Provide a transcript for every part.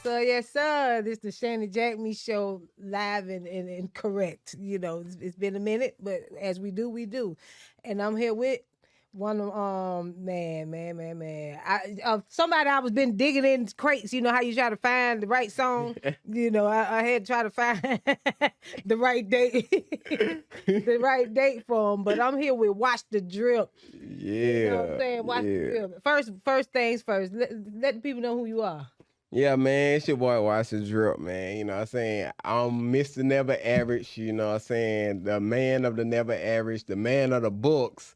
sir. Yes, sir. This is the Shanny Jackme show, live and correct. It's been a minute, but as we do, we do. And I'm here with one of man. Somebody I was been digging in crates. You know how you try to find the right song. I had to try to find the right date, the right date for him. But I'm here with Watch the Drip. Yeah. You know what I'm saying? Watch the Drip. First things first. Let the people know who you are. Yeah, man, it's your boy Watch the Drip, man. You know what I'm saying? I'm Mr. Never Average, you know what I'm saying? The man of the never average, the man of the books.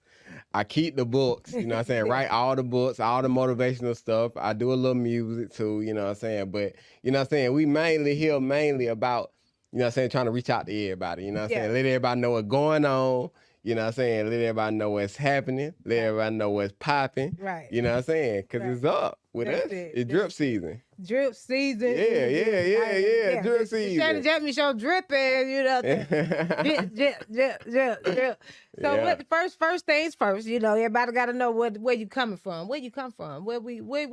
I keep the books, you know what I'm saying? Write all the books, all the motivational stuff. I do a little music too, you know what I'm saying? But, you know what I'm saying? We mainly about, you know what I'm saying, trying to reach out to everybody, you know what I'm saying? Let everybody know what's going on. You know what I'm saying? Let everybody know what's happening. Let everybody know what's popping. Right. You know what I'm saying? Because it's up with us. It's drip season. Drip season. Yeah. Drip season. Shanny Jackme show dripping, you know. drip. So what the first things first, everybody got to know where you coming from. Where you come from? Where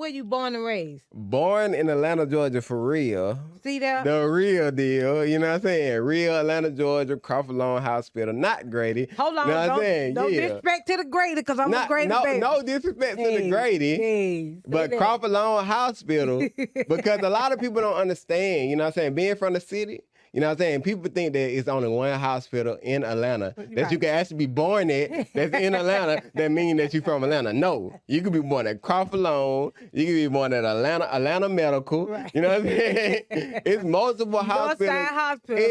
you born and raised? Born in Atlanta, Georgia, for real. See that? The real deal, you know what I'm saying? Real Atlanta, Georgia, Crawford Lawn Hospital, not Grady. Hold on, don't disrespect to the Grady, because I'm a Grady baby. No disrespect to the Grady, but Crawford Lawn Hospital, because a lot of people don't understand, you know what I'm saying? Being from the city, you know what I'm saying? People think that it's only one hospital in Atlanta that you can actually be born at that's in Atlanta that means that you're from Atlanta. No, you could be born at Crawford Lawn. You could be born at Atlanta Medical. Right. You know what I'm saying? It's multiple hospitals. Northside Hospital.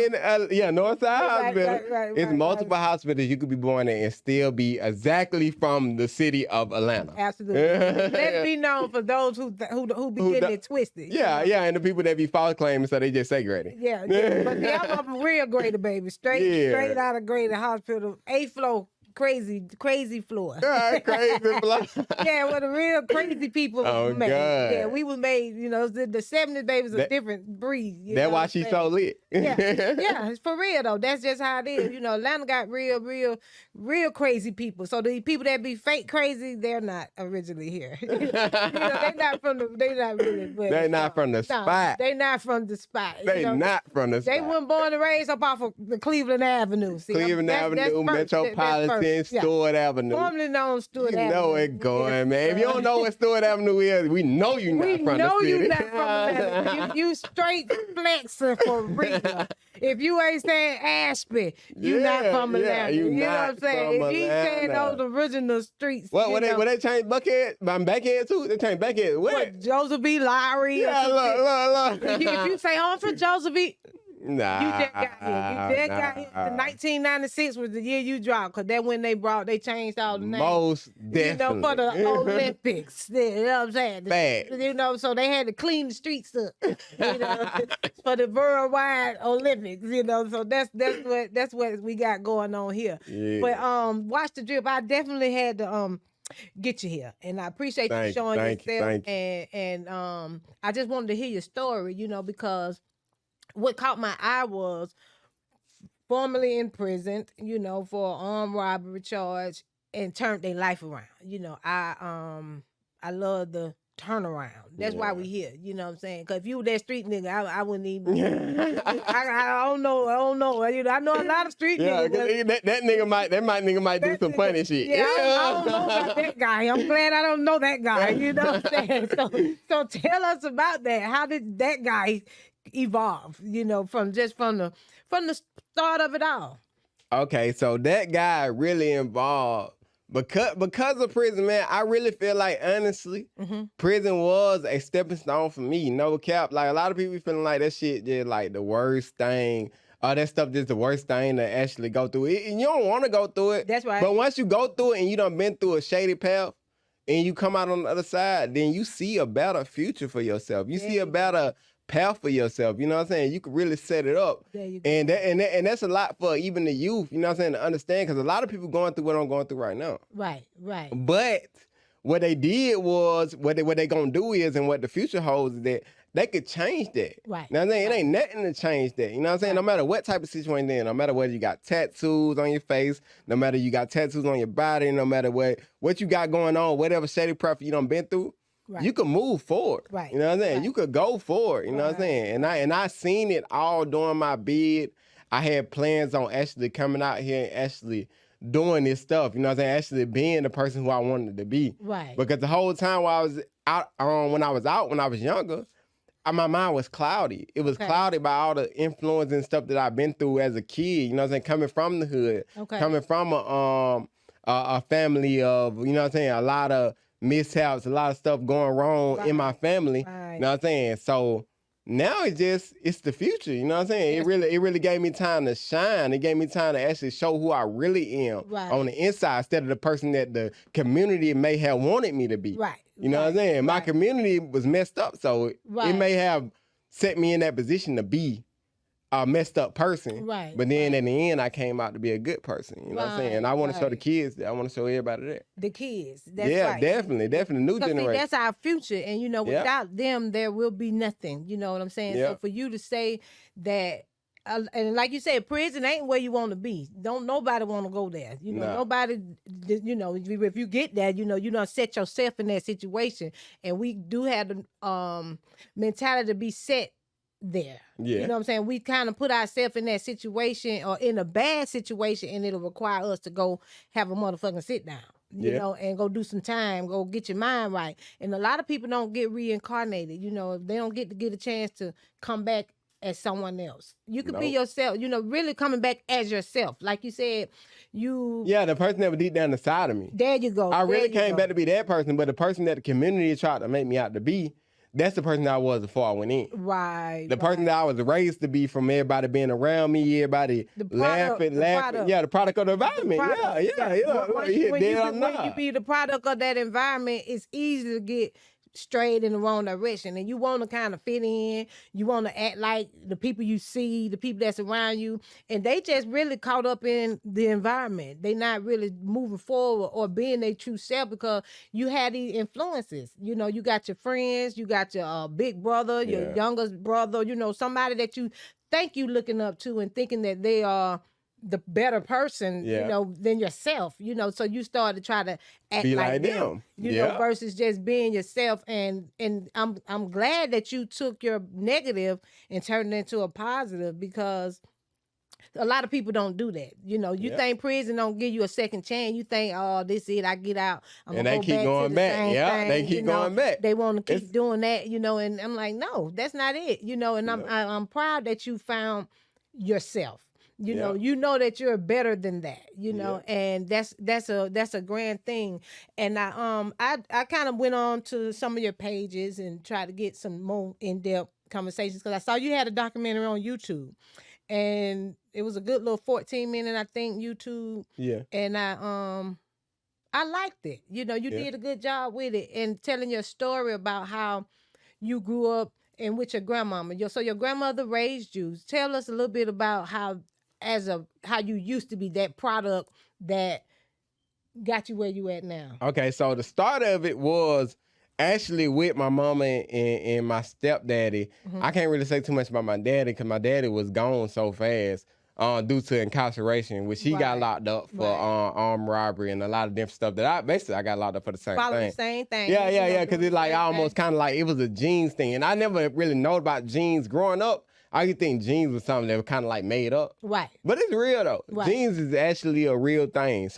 Northside Hospital. It's multiple hospitals you could be born at and still be exactly from the city of Atlanta. Absolutely. Let it be known for those who be getting it twisted. Yeah, and the people that be false claiming, so they just say Grady. Yeah. But I'm a real Grady baby, straight out of Grady Hospital, 8th floor, crazy floor. Crazy floor. Yeah, where the real crazy people was made. God. Yeah, we was made. The 70s babies a different breed. That's why she's so lit. Yeah, it's for real though. That's just how it is. Atlanta got real crazy people. So the people that be fake crazy, they're not originally here. They're not from the. They're not really. They're not from the spot. They not from the spot. They not from the spot. They weren't born and raised up off of the Cleveland Avenue. See, Cleveland Avenue, Metropolitan, Stewart Avenue. Formerly known Stewart Avenue. You know it going, man. If you don't know what Stewart Avenue is, we know you're not from the city. We know you're not from Atlanta. You straight flexing for real. If you ain't saying Ashby, you not from Atlanta. You know what I'm saying? If you ain't saying those original streets. What they changed Buckhead? Backhead too? They changed Backhead. What? Joseph B. Lowry. Yeah, look. If you say, I'm from Joseph B. Nah. You just got here. You just got here. The 1996 was the year you dropped, because that when they changed all the names. Most definitely. For the Olympics. You know what I'm saying? Fact. So they had to clean the streets up. For the worldwide Olympics. So that's what we got going on here. Yeah. But Watch the Drip, I definitely had to get you here, and I appreciate you showing yourself. And I just wanted to hear your story, because what caught my eye was formerly imprisoned, for an armed robbery charge, and turned their life around. I love the turnaround. That's why we here. You know what I'm saying? Because if you were that street nigga, I wouldn't even. I don't know. I know a lot of street niggas. That nigga might do some funny shit. Yeah, I don't know about that guy. I'm glad I don't know that guy. You know what I'm saying? So tell us about that. How did that guy evolve? From the start of it all. Okay, so that guy really involved. Because of prison, man, I really feel like, honestly, prison was a stepping stone for me. No cap. Like, a lot of people feeling like that shit just like the worst thing. That stuff just the worst thing to actually go through it. And you don't want to go through it. That's right. But once you go through it and you done been through a shady path and you come out on the other side, then you see a better future for yourself. You see a better path for yourself. You know what I'm saying? You can really set it up. There you go. And that's a lot for even the youth, you know what I'm saying, to understand, because a lot of people going through what I'm going through right now. Right. But what they did was, what they gonna do is, and what the future holds, is that they could change that. Right. Now, it ain't nothing to change that. You know what I'm saying? No matter what type of situation they're in, no matter whether you got tattoos on your face, no matter you got tattoos on your body, no matter what you got going on, whatever shady preference you done been through, you could move forward. Right. You know what I'm saying? Right. You could go forward. You know what I'm saying? And I seen it all during my bid. I had plans on actually coming out here and actually doing this stuff. You know what I'm saying? Actually being the person who I wanted to be. Right. Because the whole time while I was out, when I was younger, my mind was cloudy. It was clouded by all the influence and stuff that I've been through as a kid. You know what I'm saying? Coming from the hood, coming from a family of, you know what I'm saying, a lot of mishaps, a lot of stuff going wrong in my family. You know what I'm saying? So now it's the future. You know what I'm saying? It really gave me time to shine. It gave me time to actually show who I really am on the inside instead of the person that the community may have wanted me to be. Right. You know what I'm saying? My community was messed up, so it may have set me in that position to be a messed up person. Right. But then in the end, I came out to be a good person. You know what I'm saying? And I want to show the kids that. I want to show everybody that. The kids. That's definitely. New generation. See, that's our future. And, you know, without them, there will be nothing. You know what I'm saying? So for you to say that, and like you said, prison ain't where you want to be. Don't nobody want to go there. You know, nobody, you know, if you get that, you know, you don't set yourself in that situation. And we do have the mentality to be set there. You know what I'm saying? We kind of put ourselves in that situation or in a bad situation, and it'll require us to go have a motherfucking sit down. You know, and go do some time, go get your mind right. And a lot of people don't get reincarnated. You know, they don't get a chance to come back as someone else. You could be yourself, you know, really coming back as yourself. Like you said, the person that was deep down inside of me. There you go. I really came back to be that person, but the person that the community tried to make me out to be, that's the person that I was before I went in. Right. The person that I was raised to be from everybody being around me, everybody laughing. Yeah, the product of the environment. When you be the product of that environment, it's easy to get strayed in the wrong direction, and you want to kind of fit in. You want to act like the people you see, the people that's around you, and they just really caught up in the environment. They not really moving forward or being their true self because you had these influences. You know, you got your friends, you got your big brother, your youngest brother, you know, somebody that you think you looking up to and thinking that they are the better person, you know, than yourself, you know, so you start to try to act like them, you know, versus just being yourself. And I'm glad that you took your negative and turned it into a positive, because a lot of people don't do that. You know, you think prison don't give you a second chance. You think, oh, this is it, I get out. And they keep going back. They keep going back. They want to keep doing that, you know, and I'm like, no, that's not it, you know, and I'm proud that you found yourself. You know that you're better than that, you know, and that's a grand thing. And I kind of went on to some of your pages and tried to get some more in-depth conversations, because I saw you had a documentary on YouTube, and it was a good little 14-minute, I think, YouTube. Yeah. And I liked it. You know, you did a good job with it and telling your story about how you grew up and with your grandmama. So your grandmother raised you. Tell us a little bit about how you used to be that product that got you where you at now. Okay, so the start of it was actually with my mama and my stepdaddy. I can't really say too much about my daddy because my daddy was gone so fast due to incarceration, which he got locked up for armed robbery and a lot of different stuff that I got locked up for the same thing. The same thing. Yeah, because it's like almost kind of like it was a genes thing. And I never really know about genes growing up. I used to think genes was something that was kind of like made up. Right. But it's real though. Right. Genes is actually a real thing.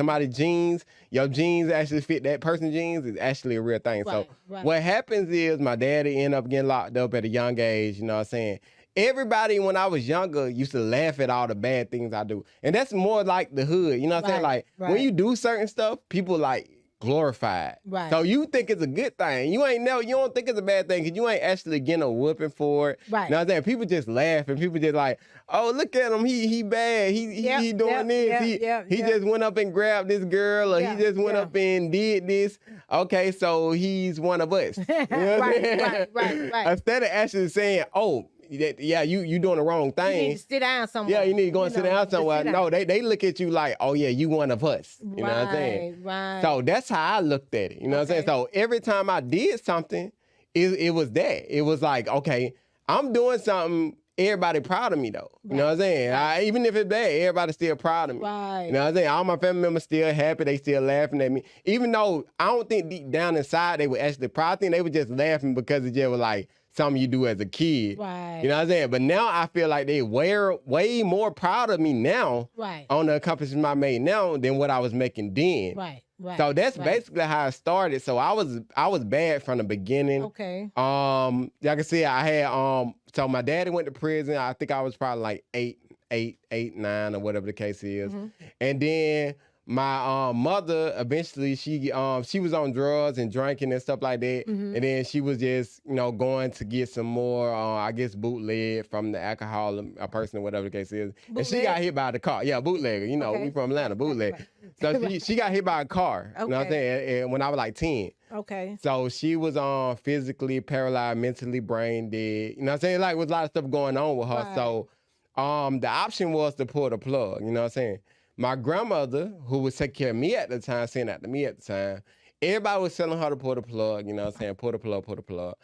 Your genes actually fit that person's genes is actually a real thing. Right. So what happens is my daddy ended up getting locked up at a young age, you know what I'm saying? Everybody when I was younger used to laugh at all the bad things I do. And that's more like the hood, you know what I'm saying? Like when you do certain stuff, people like glorified. Right. So you think it's a good thing. You don't think it's a bad thing because you ain't actually getting a whooping for it. Right. You know what I'm saying? People just laugh and people just like, oh, look at him. He bad. He doing this. He just went up and grabbed this girl, or he just went up and did this. Okay, so he's one of us. You know what I'm saying? Right. Instead of actually saying, oh, you doing the wrong thing. You need to sit down somewhere. Yeah, you need to go and sit down somewhere. No, they look at you like, oh yeah, you one of us. You know what I'm saying? Right. So that's how I looked at it. You know what I'm saying? So every time I did something, it was that. It was like, okay, I'm doing something. everybody proud of me though. Right. You know what I'm saying? Even if it's bad, everybody's still proud of me. Right. You know what I'm saying? All my family members still happy. They still laughing at me. Even though I don't think deep down inside they were actually proud. I think they were just laughing because it just was like something you do as a kid. Right. You know what I'm saying? But now I feel like they way more proud of me now on the accomplishments I made now than what I was making then. Right. Right. So that's basically how it started. So I was bad from the beginning. Okay. Like I said, I had so my daddy went to prison. I think I was probably like 8, 9 or whatever the case is. Mm-hmm. And then my mother eventually she was on drugs and drinking and stuff like that. Mm-hmm. And then she was just, going to get some more I guess bootleg from the alcohol a person or whatever the case is. Bootleg? And she got hit by the car. Yeah, bootlegger. We from Atlanta, bootleg. So she got hit by a car. You know what I'm saying? And when I was like 10. Okay. So she was physically paralyzed, mentally brain dead. You know what I'm saying? Like, with a lot of stuff going on with her. Right. So the option was to pull the plug. You know what I'm saying? My grandmother, who was taking care of me at the time, saying that to me at the time, everybody was telling her to pull the plug. You know what I'm saying? Pull the plug.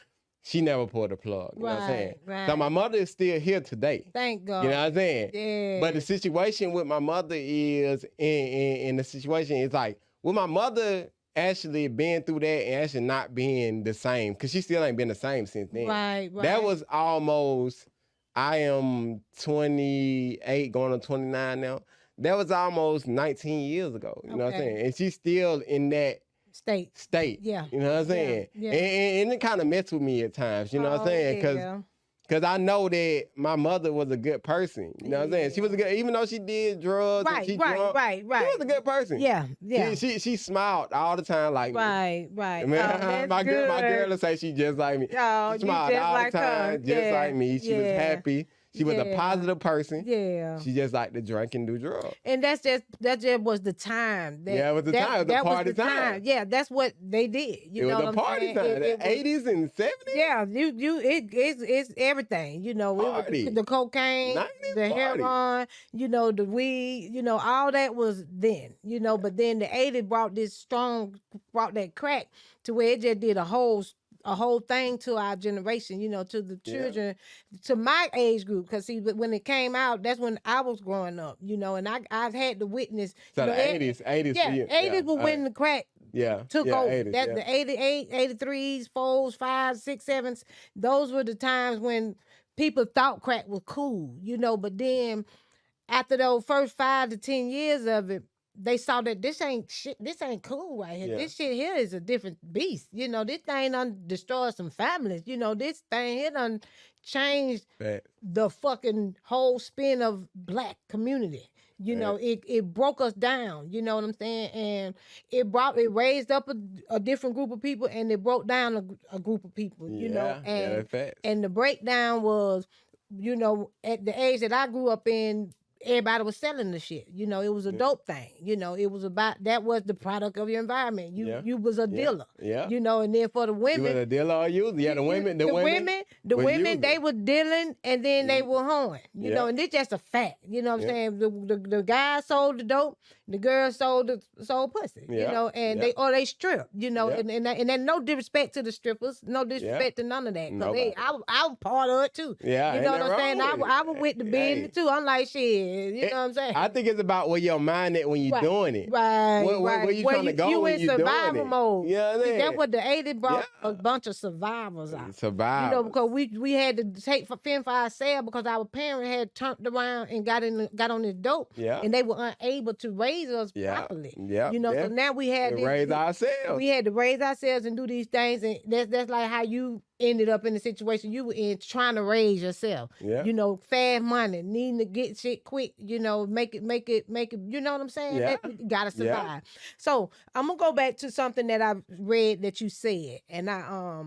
She never pulled the plug. You know what I'm saying? Right. So my mother is still here today. Thank God. You know what I'm saying? Yeah. But the situation with my mother is, in the situation is like, with my mother actually being through that and actually not being the same, because she still ain't been the same since then. Right. That was almost, I am 28, going on 29 now. That was almost 19 years ago. You know what I'm saying? And she's still in that state. Yeah. You know what I'm saying? Yeah. And it kind of messed with me at times. You know what I'm saying? Because I know that my mother was a good person. You know what I'm saying? She was a good, even though she did drugs and she drunk, she was a good person. Yeah. She smiled all the time like me. Right. Man, my girl will say she just like me. Oh, she smiled all the time, just like me. She was happy. She was a positive person. Yeah. She just liked to drink and do drugs. And that just was the time. It was the time. It was the party time. Yeah, that's what they did. It was the party time. The 80s and 70s. Yeah, it's everything. It was the cocaine, the heroin, the weed, all that was then. But then the 80s brought that crack to where it just did a whole thing to our generation, to the children, to my age group. Because see, when it came out, that's when I was growing up, and I've had to witness. So the 80s. Yeah, 80s was when the crack took over. 80s, that the 88, 83s, 4s, 5s, 6, 7s, those were the times when people thought crack was cool, but then after those first 5 to 10 years of it, they saw that this ain't shit. This ain't cool right here. Yeah. This shit here is a different beast. This thing done destroyed some families. This thing here done changed the fucking whole spin of black community. It broke us down. You know what I'm saying? And it raised up a different group of people, and it broke down a group of people. And the breakdown was, at the age that I grew up in, everybody was selling the shit. It was a dope thing. It was that was the product of your environment. You was a dealer. Yeah. And then for the women. You was a dealer or user? Yeah, the women. The women, they were dealing and then they were hoeing. And it's just a fact. You know what I'm saying? The guys sold the dope, the girls sold pussy. And they stripped. And then no disrespect to the strippers, no disrespect to none of that. Because I was part of it too. Yeah. You know what I'm saying? I was with the business too. I'm like, shit. You know what I'm saying? I think it's about where your mind at when you're doing it. Right. Where you trying to go when you're doing it. You in survival mode. Yeah, that's what the 80s brought a bunch of survivors out. Survivors. Because we had to fend for ourselves because our parents had turned around and got on this dope. Yeah. And they were unable to raise us properly. Yeah. So now we had to raise ourselves. We had to raise ourselves and do these things, and that's like how you ended up in the situation you were in, trying to raise yourself. Yeah. Fast money, needing to get shit quick, make it, you know what I'm saying? Yeah. You gotta survive. Yeah. So I'm gonna go back to something that I read that you said, and I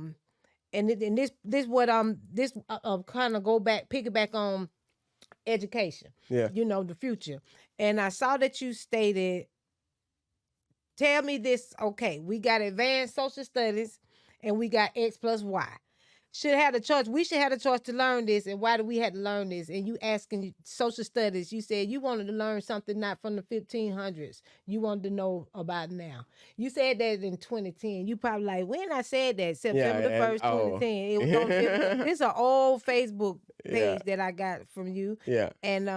and this what this kind of piggyback on education. Yeah. The future. And I saw that you stated, tell me this, okay, we got advanced social studies and we got X plus Y. should have the choice. We should have the choice to learn this. And why do we have to learn this? And you asking social studies, you said you wanted to learn something not from the 1500s. You wanted to know about now. You said that in 2010. You probably like, when I said that, September the 1st, 2010. It was on, this is an old Facebook page that I got from you. Yeah. And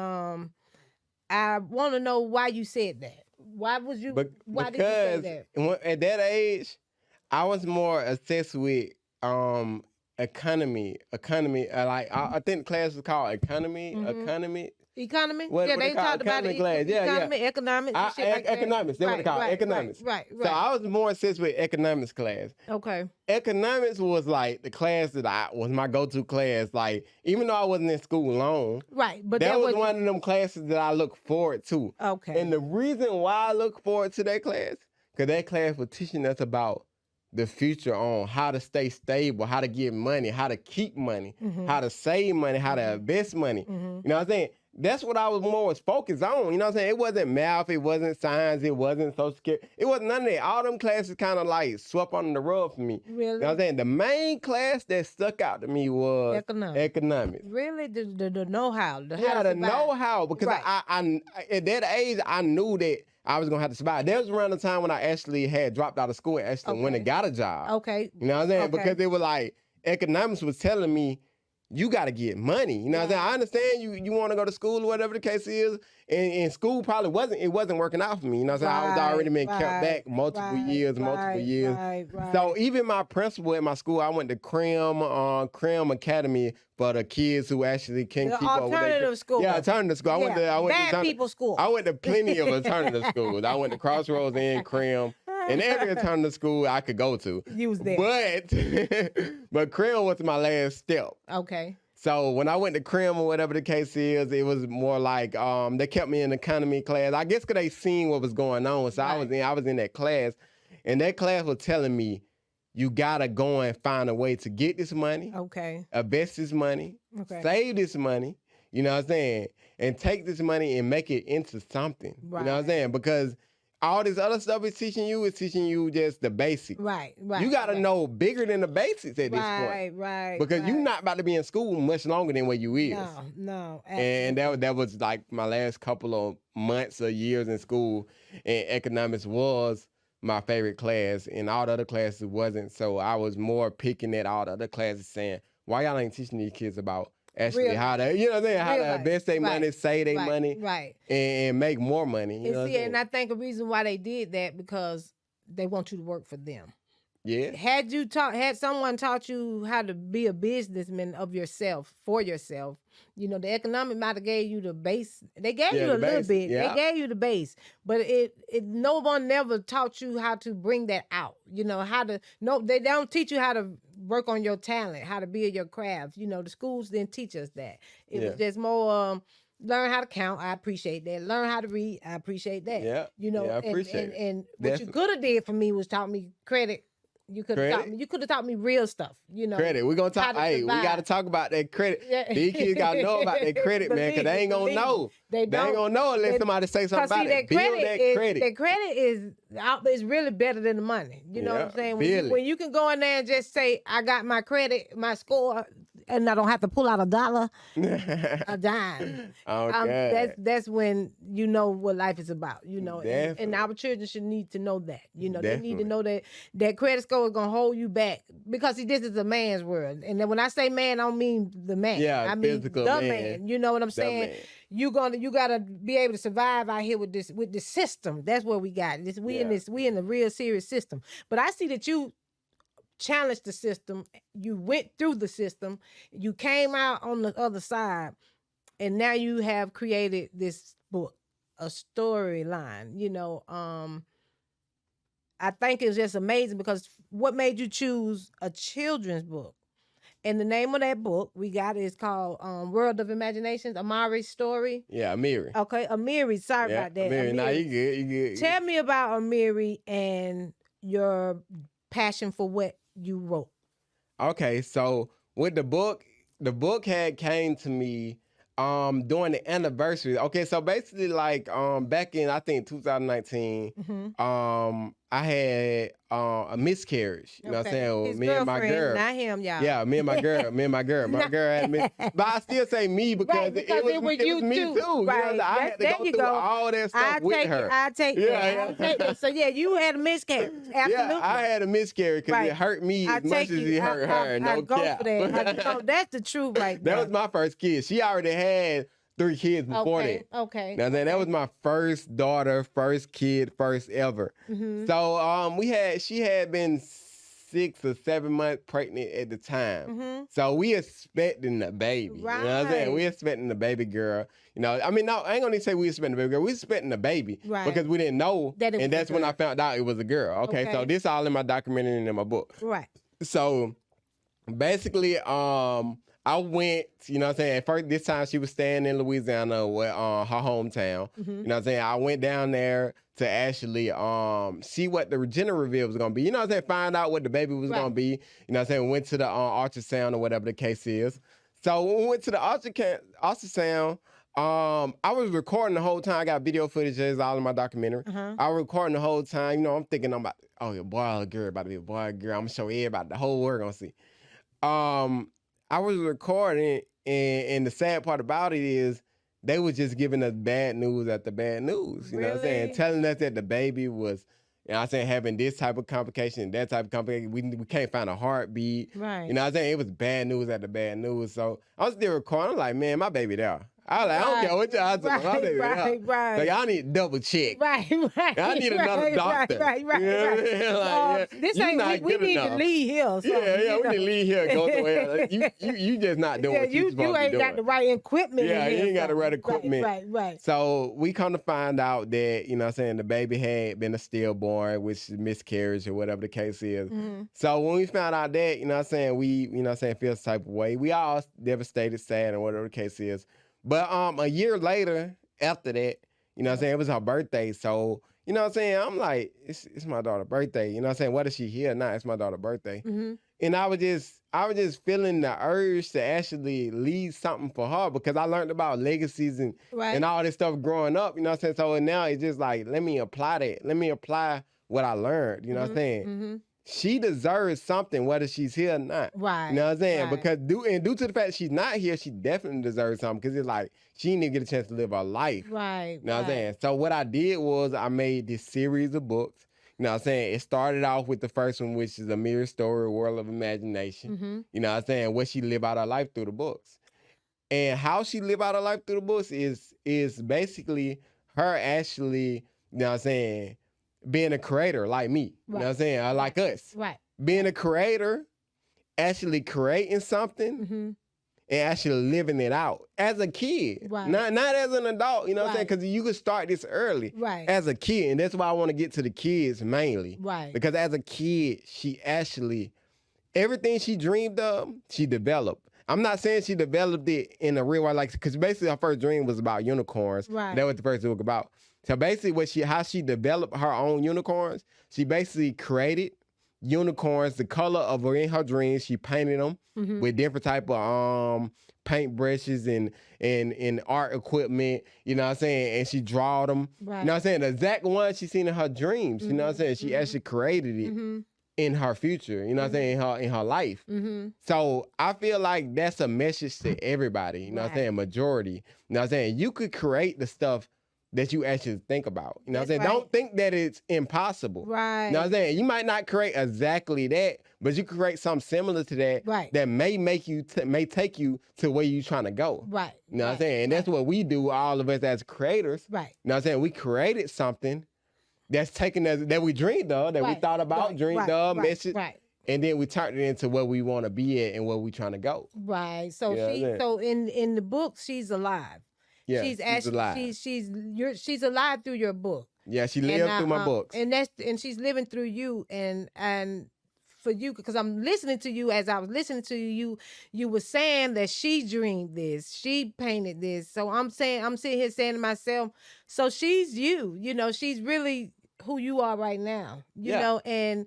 I want to know why you said that. Why was you? Why did you say that? At that age, I was more obsessed with economy. Like I think the class was called economy. Economy? What they talked about it. Class. Economy, economics, shit like economics. That's what they call it. Economics. Right. So I was more obsessed with economics class. Okay. Economics was like the class that was my go-to class. Like, even though I wasn't in school long, right? But that was one of them classes that I look forward to. Okay. And the reason why I look forward to that class, because that class was teaching us about the future, on how to stay stable, how to get money, how to keep money, how to save money, how to invest money. You know what I'm saying? That's what I was more focused on. You know what I'm saying? It wasn't math, it wasn't science, it wasn't social security. It wasn't none of that. All them classes kind of like swept under the rug for me. Really? You know what I'm saying? The main class that stuck out to me was economics. Really? The know-how. The know-how. Because I at that age, I knew that I was going to have to survive. That was around the time when I actually had dropped out of school and actually went and got a job. Okay. You know what I'm saying? Because it was like, economics was telling me, you got to get money. You know what I'm saying? I understand you want to go to school or whatever the case is. And school probably wasn't working out for me. You know what I'm saying? I was already been kept back multiple years. So even my principal at my school, I went to Crim Academy for the kids who actually can't keep up with alternative school. Yeah, alternative school. I went to people school. I went to plenty of alternative schools. I went to Crossroads and Crim. And every alternative school I could go to. You was there. But Crim was my last step. Okay. So when I went to Crim or whatever the case is, it was more like they kept me in economy class. I guess because they seen what was going on. So I was in that class. And that class was telling me, you got to go and find a way to get this money. Okay. Invest this money. Okay. Save this money. You know what I'm saying? And take this money and make it into something. Right. You know what I'm saying? Because all this other stuff is teaching you just the basics. Right. You got to know bigger than the basics at this point. Right. Because you're not about to be in school much longer than where you is. No. And that was like my last couple of months or years in school. And economics was my favorite class. And all the other classes wasn't. So I was more picking at all the other classes saying, why y'all ain't teaching these kids about actually how to, you know what I'm saying, how to invest their money, save their money, and make more money. You know and I think a reason why they did that because they want you to work for them. Yeah. Had someone taught you how to be a businessman of yourself, for yourself, you know, the economic might have gave you the base. They gave you a little bit. Yeah. They gave you the base, but no one never taught you how to bring that out. You know, they don't teach you how to work on your talent, how to build your craft. You know, the schools didn't teach us that. It was just more learn how to count. I appreciate that. Learn how to read. I appreciate that. Yeah. You know, I appreciate it. And what you could have did for me was taught me credit. You could have taught me real stuff, you know. Credit. We're gonna talk. Hey, we gotta talk about that credit. Yeah. These kids gotta know about that credit, man, because they ain't gonna know. They ain't gonna know unless somebody say something about it. Build that credit. That credit is really better than the money. You know what I'm saying? When you can go in there and just say, I got my credit, my score, and I don't have to pull out $1, a dime. That's when you know what life is about. You know, and our children should need to know that. You know, they need to know that credit score is gonna hold you back because this is a man's world. And then when I say man, I don't mean the man. Yeah, I mean the man. You know what I'm saying? You gotta be able to survive out here with this system. That's what we got. We in a real serious system. But I see that you challenged the system. You went through the system. You came out on the other side, and now you have created this book, a storyline. You know, I think it's just amazing because what made you choose a children's book? And the name of that book we got is called World of Imaginations, Amiri's story. Yeah, Amiri. Okay, Amiri. Sorry about that. Amiri. Nah, you good. Tell me about Amiri and your passion for what you wrote. Okay, so with the book had came to me during the anniversary. Okay, so basically like back in I think 2019, I had a miscarriage. You know what I'm saying? His Me and my girlfriend, girl. not him, y'all. Yeah, me and my girl. My girl had but I still say me because, Right, because it was you me too. You Right. know, I had to There go you through go. all that stuff with her. I take that. I take that. So yeah, you had a miscarriage. Absolutely. Yeah, I had a miscarriage because it hurt me as much as it hurt her. No cap. For that. That's the truth right there. That was my first kid. She already had 3 kids before that. Okay. Now that was my first daughter, first kid, first ever. So she had been 6 or 7 months pregnant at the time. So we expecting the baby. Right. You know what I'm saying? We expecting the baby girl. You know, I mean, no, I ain't gonna say we expecting the baby girl. We expecting the baby. Right. Because we didn't know. And that's when I found out it was a girl. Okay, so this all in my documentary and in my book. Right. So basically, I went, you know what I'm saying? At first, this time she was staying in Louisiana with her hometown. You know what I'm saying? I went down there to actually see what the gender reveal was gonna be. You know what I'm saying? Find out what the baby was gonna be. You know what I'm saying? We went to the ultrasound or whatever the case is. So when we went to the ultrasound, I was recording the whole time. I got video footage, it's all in my documentary. I was recording the whole time. You know, I'm thinking about, oh, a boy or a girl, about to be a boy or girl. I'm gonna show everybody, the whole world gonna see. I was recording, and the sad part about it is they was just giving us bad news after bad news. You know what I'm saying? Telling us that the baby was, you know what I'm saying, having this type of complication, that type of complication. We can't find a heartbeat. Right. You know what I'm saying? It was bad news after bad news. So I was still recording. I'm like, man, my baby there. I was like, I don't care what y'all say. My baby there. Right. So y'all need to double check. Right. I need another doctor. Right. You know what I mean? Like, This ain't, we need to leave here. We need to leave here and go somewhere. You just not doing what you supposed to be doing. You ain't got the right equipment. Yeah, you ain't got the right equipment. Right. So we come to find out that, you know what I'm saying, the baby had been a stillborn, which is miscarriage or whatever the case is. So when we found out that, you know what I'm saying, we, you know what I'm saying, feel some type of way. We all devastated, sad, or whatever the case is. But a year later, after that, you know what I'm saying, it was her birthday. So, you know what I'm saying, I'm like, it's my daughter's birthday. You know what I'm saying, whether she here or not, it's my daughter's birthday. And I was just feeling the urge to actually leave something for her because I learned about legacies and all this stuff growing up. You know what I'm saying? So now it's just like, let me apply that. Let me apply what I learned. You know what I'm saying? She deserves something, whether she's here or not. Right. You know what I'm saying? Because due to the fact that she's not here, she definitely deserves something because it's like she didn't even get a chance to live her life. Right. You know what I'm saying? So what I did was I made this series of books. You know what I'm saying? It started off with the first one, which is A Mirror Story, World of Imagination. You know what I'm saying? Where she lived out her life through the books. And how she lived out her life through the books is basically her actually, you know what I'm saying, being a creator like me. You know what I'm saying? Or like us. Right. Being a creator, actually creating something and actually living it out as a kid. Right. Not as an adult, you know what I'm saying? Because you could start this early as a kid. And that's why I want to get to the kids mainly. Right. Because as a kid, she actually, everything she dreamed of, she developed. I'm not saying she developed it in a real way, like, because basically her first dream was about unicorns. Right. That was the first book about. So basically how she developed her own unicorns, she basically created unicorns, the color of her in her dreams. She painted them with different type of paint brushes and art equipment, you know what I'm saying? And she drawed them. Right. You know what I'm saying? The exact one she seen in her dreams, you know what I'm saying? She actually created it in her future, you know what I'm saying, in her life. So I feel like that's a message to everybody, you know what I'm saying, majority. You know what I'm saying? You could create the stuff that you actually think about. You know what I'm saying? Don't think that it's impossible. Right. You know what I'm saying? You might not create exactly that, but you create something similar to that that may make you, may take you to where you're trying to go. Right. You know what I'm saying? And that's what we do, all of us as creators. Right. You know what I'm saying? We created something that's taken us, that we dreamed of, that we thought about, dreamed of, message. And then we turned it into where we want to be at and where we trying to go. Right. So you in the book, she's alive. Yeah, she's alive. She's alive through your book. Yeah, she lived through my books. And she's living through you and for you, because I'm listening to you. As I was listening to you, you were saying that she dreamed this, she painted this. So I'm sitting here saying to myself, so she's you, you know, she's really who you are right now, you know, and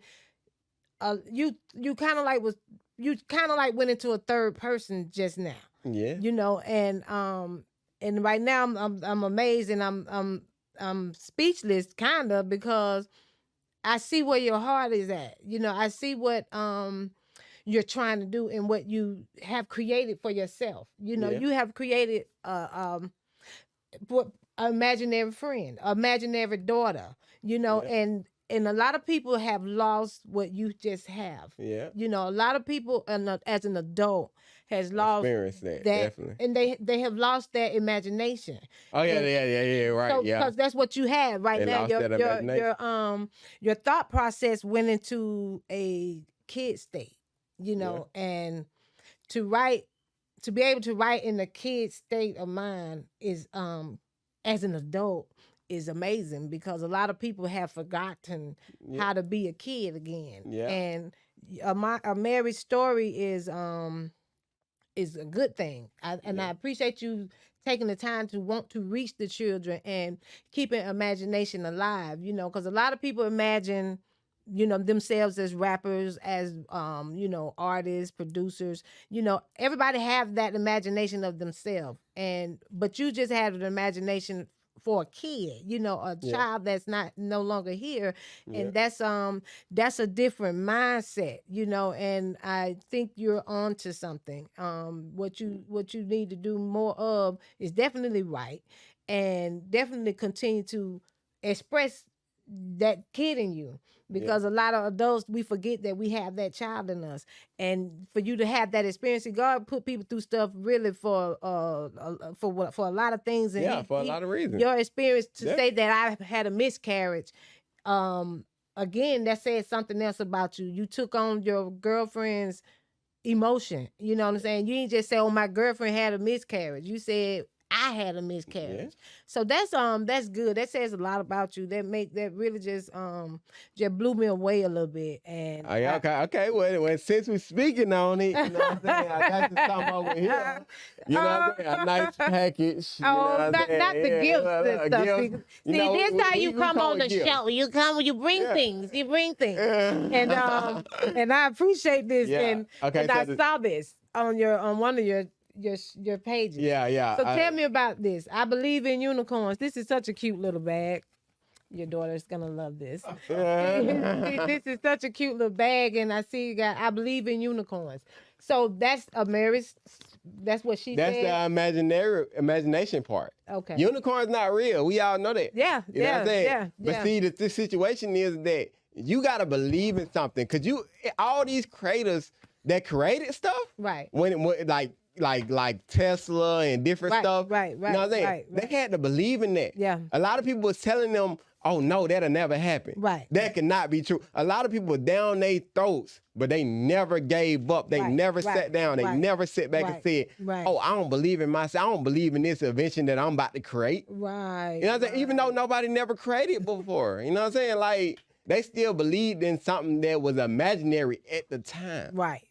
you kind of like went into a third person just now. Yeah. You know, and right now I'm amazed and I'm speechless kind of, because I see where your heart is at. You know, I see what you're trying to do and what you have created for yourself. You know, Yeah. you have created what imaginary friend, imaginary daughter, you know, Yeah. and a lot of people have lost what you just have. Yeah. You know, a lot of people as an adult has lost Experience that, that, definitely. and they have lost their imagination. Oh yeah, And yeah, right. so Yeah. because that's what you have right They now. lost that imagination. Your thought process went into a kid state, you know, and to write to be able to write in the kid state of mind is as an adult is amazing because a lot of people have forgotten how to be a kid again. Yeah. And a married story is a good thing. I appreciate you taking the time to want to reach the children and keeping imagination alive, you know, because a lot of people imagine, you know, themselves as rappers, as you know, artists, producers. You know, everybody have that imagination of themselves, and but you just have an imagination for a kid, you know, a child that's not no longer here, and that's a different mindset, you know, and I think you're on to something. What you need to do more of is definitely right, and definitely continue to express that kid in you because a lot of adults we forget that we have that child in us, and for you to have that experience, see, God put people through stuff really for a lot of things, and for a lot of reasons. Your experience to say that I had a miscarriage, again, that says something else about you. You took on your girlfriend's emotion. You know what I'm saying? You didn't just say, "Oh, my girlfriend had a miscarriage." You said, "I had a miscarriage." So that's good. That says a lot about you. That really just blew me away a little bit. And okay. Well, since we're speaking on it, you know what I'm saying? I got you something over here. You know what I'm saying? A nice package. You know what I'm not saying? the gifts and stuff. Gifts. See, this how you come on the show. You bring things. You bring things. And and I appreciate this. And I saw this on one of your pages. Yeah. So tell me about this. I believe in unicorns. This is such a cute little bag. Your daughter's gonna love this. This is such a cute little bag, and I see you got. I believe in unicorns. So that's Mary's. That's what she said. That's the imagination part. Okay. Unicorns not real. We all know that. Yeah. You know what I'm saying? But see, the situation is that you gotta believe in something, cause all these creators that created stuff. Right. When like Tesla and different stuff. Right. You know what I'm saying? Right. They had to believe in that. Yeah. A lot of people was telling them, "Oh no, that'll never happen." Right. That cannot be true. A lot of people were down their throats, but they never gave up. They never sat down. They never sit back and said, "Oh, I don't believe in myself. I don't believe in this invention that I'm about to create." Right. You know what I'm saying? Even though nobody never created before. You know what I'm saying? Like, they still believed in something that was imaginary at the time. Right.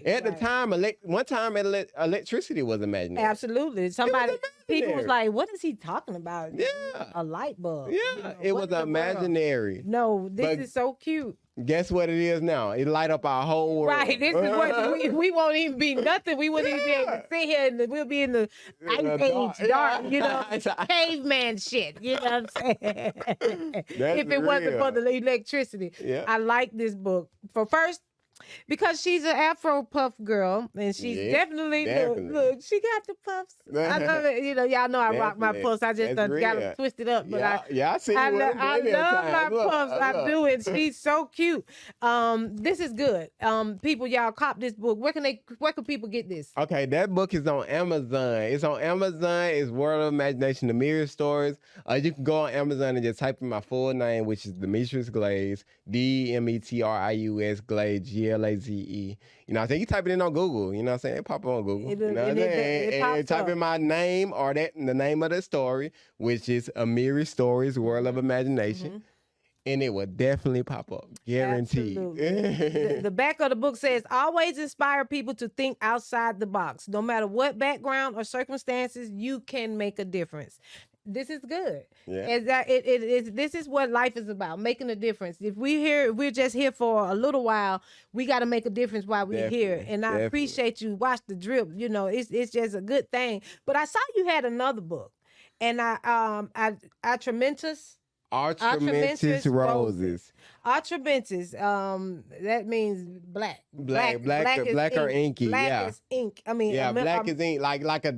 At the time, one time electricity was imaginary. Absolutely. People was like, "What is he talking about?" Yeah. A light bulb. Yeah, You know, it what was in the world? imaginary. No, this is so cute. Guess what it is now? It light up our whole world. Right. This is what we won't even be nothing. We wouldn't even be able to sit here and we'll be in the ice age dark, you know, caveman shit. You know what I'm saying? If it wasn't for the electricity. Yeah. I like this book. Because she's an Afro puff girl, and she's definitely. Look, she got the puffs. I love it. You know, y'all know I rock my puffs. I just got them twisted up, but I see. I love my puffs. I do it. She's so cute. This is good. People, y'all cop this book. Where can people get this? Okay, that book is on Amazon. It's on Amazon. It's World of Imagination, the Mirror Stories. You can go on Amazon and just type in my full name, which is Demetrius Glaze, Demetrius Glaze, Glaze. You know, I think you type it in on Google. You know what I'm saying? It pop up on Google. You know what I'm saying? And type in my name or the name of the story, which is Amiri Stories, World of Imagination. And it will definitely pop up. Guaranteed. The back of the book says, always inspire people to think outside the box. No matter what background or circumstances, you can make a difference. This is good. Yeah. This is what life is about, making a difference. If we're just here for a little while, we got to make a difference while we're here. And I appreciate you. Watch the drip. You know, it's just a good thing. But I saw you had another book, and I Tremendous. Ultramentous roses. Ultramentous, that means black. Black is or ink. inky. Black is ink. I mean, yeah, black is ink. Like a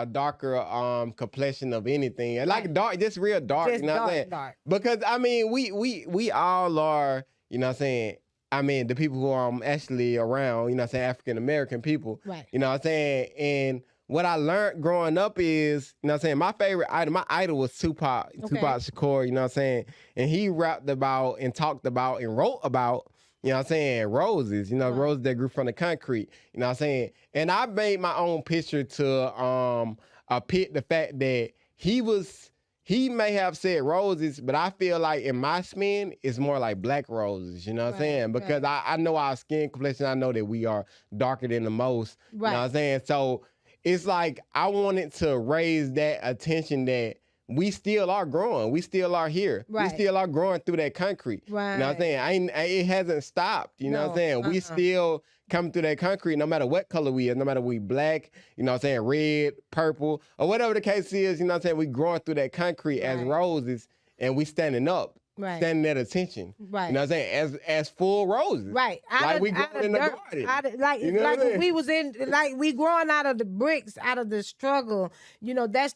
darker complexion of anything. And like dark, just real dark. Just you know dark, what I'm saying? dark. Because I mean, we all are. You know what I'm saying? I mean, the people who are actually around. You know what I'm saying? African American people. Right. You know what I'm saying? And what I learned growing up is, you know what I'm saying, my idol was Tupac Shakur, you know what I'm saying? And he rapped about and talked about and wrote about, you know what I'm saying, roses, you know, roses that grew from the concrete, you know what I'm saying? And I made my own picture to pick the fact that he may have said roses, but I feel like in my spin, it's more like black roses, you know what I'm saying? Because I know our skin complexion, I know that we are darker than the most, you know what I'm saying? So it's like I wanted to raise that attention that we still are growing. We still are here. We still are growing through that concrete. You know what I'm saying? It hasn't stopped. You know what I'm saying? We still come through that concrete no matter what color we is, no matter we black, you know what I'm saying, red, purple, or whatever the case is, you know what I'm saying? We growing through that concrete as roses and we standing up. Standing at attention. You know what I'm saying? As full roses. Like we growing in the garden. Like when we was in, like we growing out of the bricks, out of the struggle. You know, that's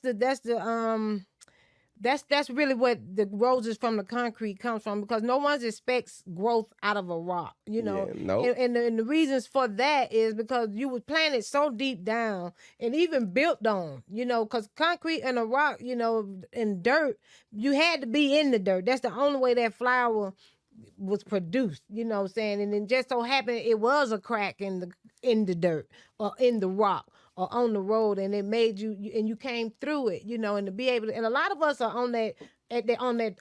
really what the roses from the concrete comes from, because no one expects growth out of a rock, you know. And the reasons for that is because you was planted so deep down and even built on, you know, because concrete and a rock, you know, and dirt, you had to be in the dirt. That's the only way that flower was produced, you know what I'm saying? And then just so happened it was a crack in the dirt or in the rock or on the road, and it made you and you came through it, you know, and to be able to, and a lot of us are on that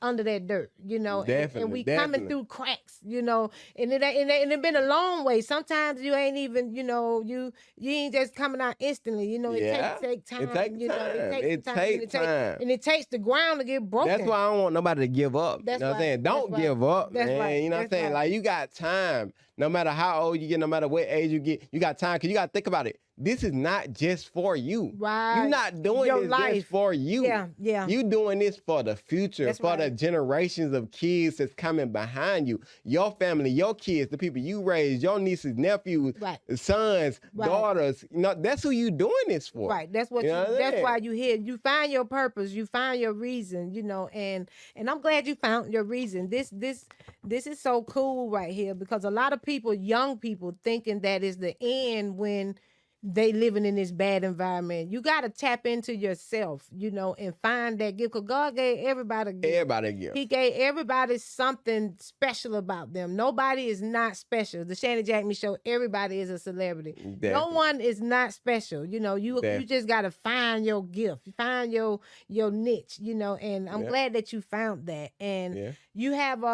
under that dirt, you know, and we coming through cracks, you know, and it been a long way. Sometimes you ain't even, you know, you ain't just coming out instantly, you know. It takes time. It takes time. And it takes the ground to get broken. That's why I don't want nobody to give up. You know what I'm saying? Don't give up, man. You know what I'm saying? Like, you got time. No matter how old you get, no matter what age you get, you got time, because you got to think about it. This is not just for you. You're not doing this just for you. You doing this for the future, for the generations of kids that's coming behind you. Your family, your kids, the people you raise, your nieces, nephews, sons, daughters. You know, that's who you doing this for. That's what that's why you here. You find your purpose, you find your reason, you know, and I'm glad you found your reason. This is so cool right here, because a lot of people, young people, thinking that is the end when they living in this bad environment. You got to tap into yourself, you know, and find that gift. Because God gave everybody a gift. Everybody a gift. He gave everybody something special about them. Nobody is not special. The Shanny Jackme Show, everybody is a celebrity. Definitely. No one is not special. You know, you just got to find your gift. Find your niche, you know, and I'm glad that you found that. And you have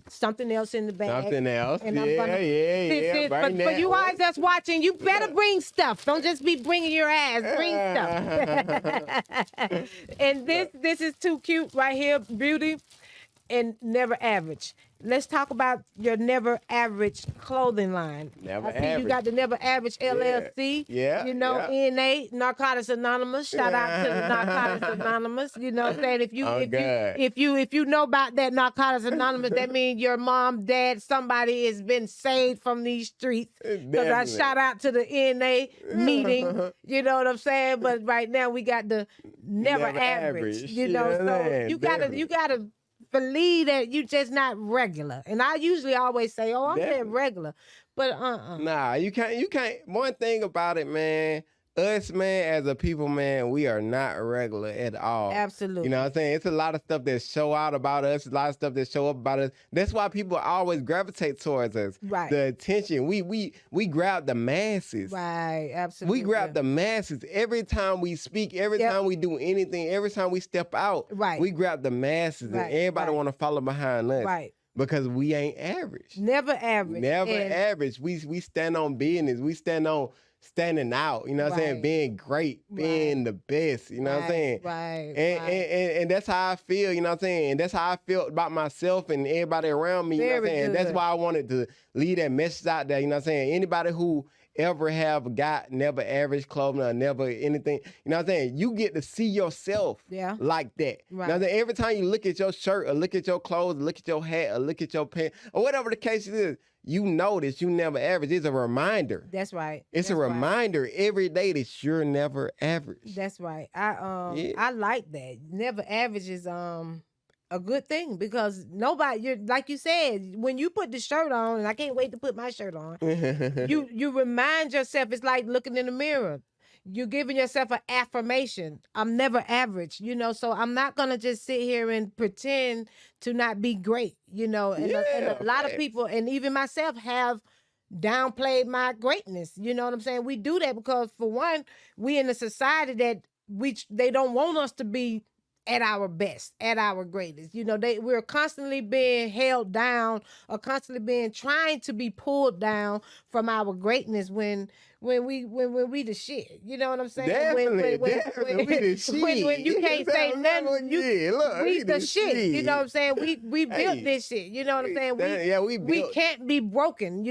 something else in the bag. Something else. And I'm gonna, but for you guys that's watching, you better bring stuff. Don't just be bringing your ass. Bring stuff. And this is too cute right here, beauty and never average. Let's talk about your Never Average clothing line. Never I see you got the Never Average LLC. Yeah. You know, NA, Narcotics Anonymous. Shout out to the Narcotics Anonymous. You know what I'm saying? If you know about that Narcotics Anonymous, that means your mom, dad, somebody has been saved from these streets. Because I shout out to the NA meeting. You know what I'm saying? But right now we got the Never Average. You know, so you gotta believe that you just not regular. And I usually always say, oh, I'm just regular. But Nah, you can't. One thing about it, man, us, man, as a people, man, we are not regular at all. Absolutely. You know what I'm saying? It's a lot of stuff that show out about us, a lot of stuff that show up about us. That's why people always gravitate towards us. Right. The attention. We grab the masses. Right, absolutely. We grab the masses. Every time we speak, every time we do anything, every time we step out, we grab the masses, and everybody want to follow behind us. Right. Because we ain't average. Never average. Never average. We stand on business. We stand on standing out, you know what I'm saying? Being great, being the best, you know what I'm saying? And that's how I feel, you know what I'm saying? And that's how I feel about myself and everybody around me, you know what I'm saying? That's why I wanted to leave that message out there, you know what I'm saying? Anybody who ever have got never average clothing or never anything. You know what I'm saying? You get to see yourself like that. Right. Now, every time you look at your shirt or look at your clothes, or look at your hat or look at your pants or whatever the case is, you know that you never average. It's a reminder. That's right. It's a reminder every day that you're never average. That's right. I like that. Never average is a good thing because nobody, you're like you said, when you put the shirt on, and I can't wait to put my shirt on, you remind yourself, it's like looking in the mirror. You're giving yourself an affirmation. I'm never average, so I'm not gonna just sit here and pretend to not be great, and a lot of people, and even myself, have downplayed my greatness. You know what I'm saying? We do that because, for one, we in a society that they don't want us to be at our best, at our greatest. We're constantly being held down or constantly being trying to be pulled down from our greatness when we the shit. You know what I'm saying? Definitely, when we the shit. When you can't say nothing, we the shit. You know what I'm saying? We built this shit. You know what I'm saying? We can't be broken.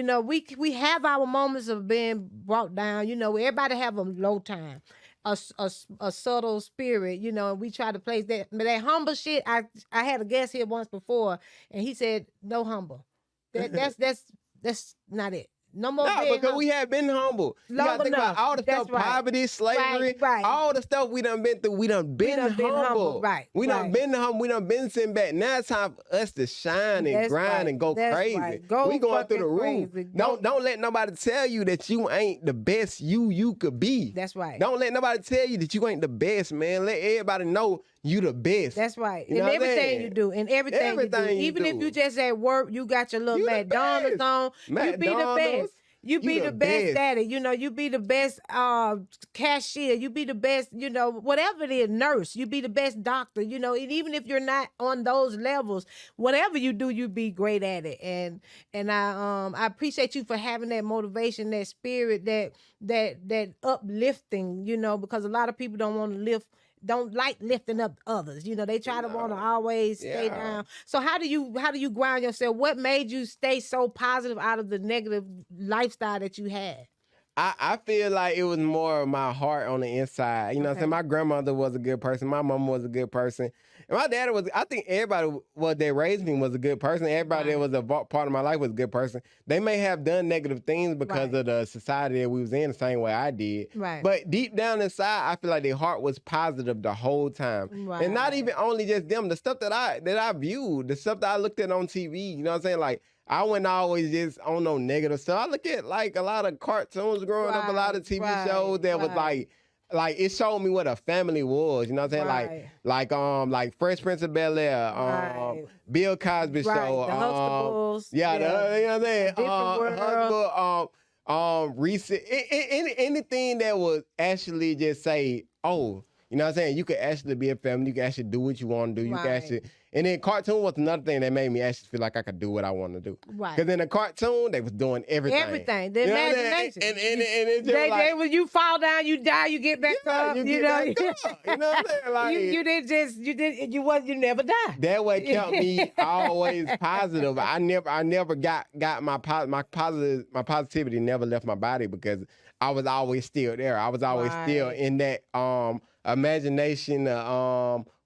We have our moments of being brought down. Everybody have a low time. A subtle spirit, and we try to place that. But that humble shit, I had a guest here once before, and he said, no humble. That's not it. No more. No, because we have been humble. You gotta think about all the stuff, poverty, slavery, all the stuff we done been through. We done been humble. Right. We done been humble. We done been sitting back. Now it's time for us to shine and grind and go crazy. Right. We going through the roof. Don't let nobody tell you that you ain't the best you could be. That's right. Don't let nobody tell you that you ain't the best, man. Let everybody know you the best. That's right. In everything you do. In everything you do. Even if you just at work, you got your little McDonald's on. You be the best. You be the best daddy. You be the best cashier. You be the best, whatever it is, nurse. You be the best doctor, and even if you're not on those levels, whatever you do, you be great at it. And I appreciate you for having that motivation, that spirit, that uplifting, because a lot of people don't like lifting up others. They try to want to always stay down. So how do you ground yourself? What made you stay so positive out of the negative lifestyle that you had? I feel like it was more of my heart on the inside. You know what I'm saying? My grandmother was a good person. My mom was a good person. And my dad was, I think everybody that raised me was a good person. Everybody that was a part of my life was a good person. They may have done negative things because of the society that we was in, the same way I did. Right. But deep down inside, I feel like their heart was positive the whole time. Right. And not even only just them, the stuff that I viewed, the stuff that I looked at on TV, you know what I'm saying? Like, I wouldn't always just on no negative stuff. I look at like a lot of cartoons growing up, a lot of TV shows that was like it showed me what a family was. You know what I'm saying? Like Fresh Prince of Bel-Air, Bill Cosby show, the Huxtables, you know what I'm saying? Different recent anything that was actually just say, oh, you know what I'm saying? You could actually be a family. You can actually do what you want to do. You can actually. And then cartoon was another thing that made me actually feel like I could do what I want to do. Right. Because in the cartoon, they was doing everything. Everything. The imagination. And it's just when you fall down, you die, you get back up. You know what I'm saying? Like, you never die. That way kept me always positive. I never got my positivity never left my body because I was always still there. I was always still in that imagination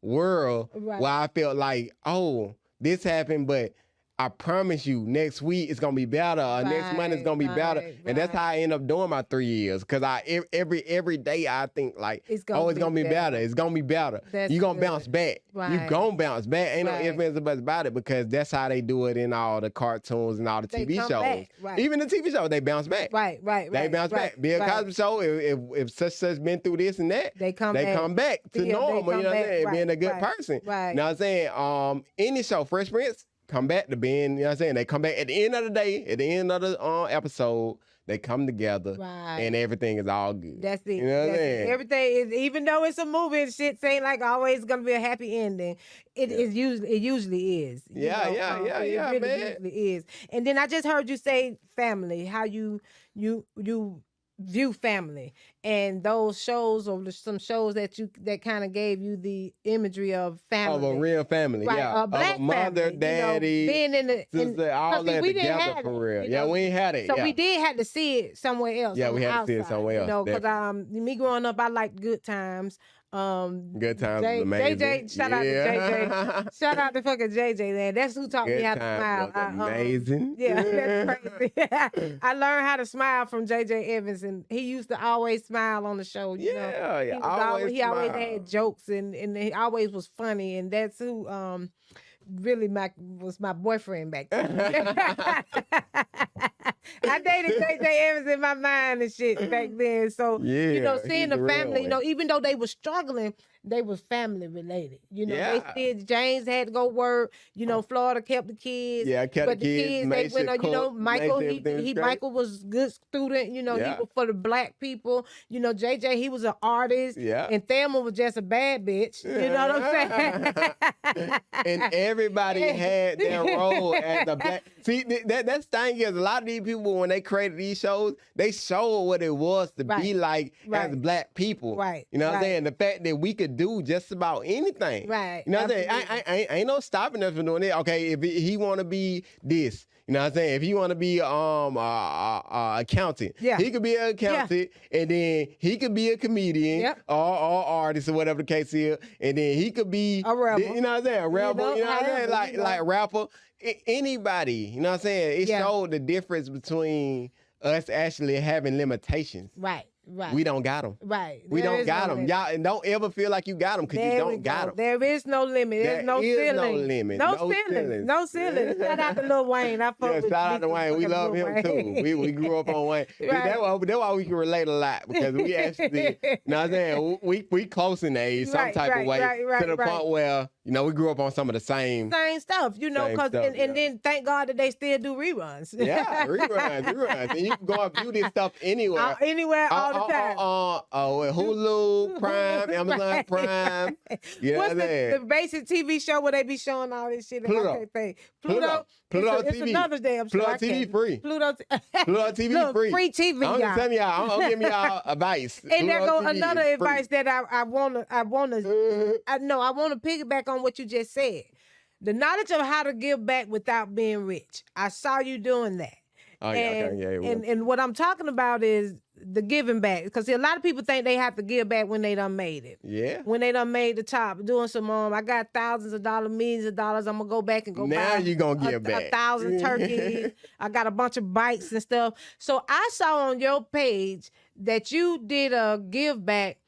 world where I felt like, oh, this happened, but I promise you, next week it's gonna be better. Or next month it's gonna be better, and that's how I end up doing my 3 years. Cause every day I think like, it's gonna be better. It's gonna be better. You gonna bounce back. You gonna bounce back. Ain't no ifs, ands, or buts about it because that's how they do it in all the cartoons and all the TV shows. Even the TV shows, they bounce back. Right. They bounce back. Bill Cosby show, if such been through this and that, they come back to normal. You know what I'm saying? Being a good person. Right. You know what I'm saying? Any show, Fresh Prince. Come back to being, you know what I'm saying? They come back at the end of the day, at the end of the episode, they come together and everything is all good. That's it. You know what I'm saying? Everything is, even though it's a movie and shit ain't like always gonna be a happy ending. It usually is. Yeah, it man. Usually is. And then I just heard you say family, how you view family. and those shows or some shows that kind of gave you the imagery of family, of a real family, right? yeah, A black of a mother, family, daddy, being in the sister, all that we didn't together have for it, real. Yeah, we ain't had it. so yeah. we did have to see it somewhere else. Yeah, on we the had to see it outside, somewhere else, because me growing up, I liked Good Times. Good Times was amazing. JJ, shout out to JJ. Shout out to fucking JJ, man. That's who taught me how to smile. Amazing. Yeah, that's crazy. I learned how to smile from JJ Evans, and he used to always smile on the show. You know? He always had jokes, and he always was funny, and that's who really was my boyfriend back then. I dated JJ Evans in my mind and shit back then. So, seeing the family, even though they were struggling, they was family related. They still, James had to go work. Florida kept the kids. Yeah, kept the kids. They went on, Michael, Michael was a good student. He was for the black people. JJ, he was an artist. Yeah. And Thelma was just a bad bitch. You know what I'm saying? And everybody had their role as the black. See, that's the thing is, a lot of these people, when they created these shows, they showed what it was to be like as black people. Right. You know what I'm saying? The fact that we could do just about anything. Right. You know what I'm saying? I ain't no stopping us from doing it. Okay, if he want to be this, you know what I'm saying? If he want to be accountant, he could be an accountant, and then he could be a comedian or artist or whatever the case is, and then he could be a rebel. You know what I'm saying? A rebel. You know what I'm saying? Like rapper. Anybody. You know what I'm saying? It showed the difference between us actually having limitations. Right. Right. We don't got them. Right. We don't got them. Y'all, and don't ever feel like you got them because you don't got them. There is no limit. There's no ceiling. No limit. No ceiling. No ceiling. Shout out to Lil Wayne. Shout out to Wayne. We love him too. We grew up on Wayne. That's why we can relate a lot, because we actually, you know what I'm saying? We close in age some type of way to the point where, we grew up on some of the same stuff, because and then thank God that they still do reruns. Yeah, reruns. And you can go and view this stuff anywhere. Anywhere, all the time. Hulu, Prime, Amazon Prime. What's the basic TV show where they be showing all this shit? Pluto it's TV. Another damn show. Pluto TV free. Pluto TV free. Free TV. I'm just telling y'all. I'm giving y'all advice. And there go another advice that I wanna piggyback on what you just said. The knowledge of how to give back without being rich. I saw you doing that. Oh, and what I'm talking about is the giving back, because a lot of people think they have to give back when they done made it. Yeah. When they done made the top, doing some I got thousands of dollars, millions of dollars. I'm gonna go back and now buy you gonna give back 1,000 turkeys. I got a bunch of bikes and stuff. So I saw on your page that you did a give back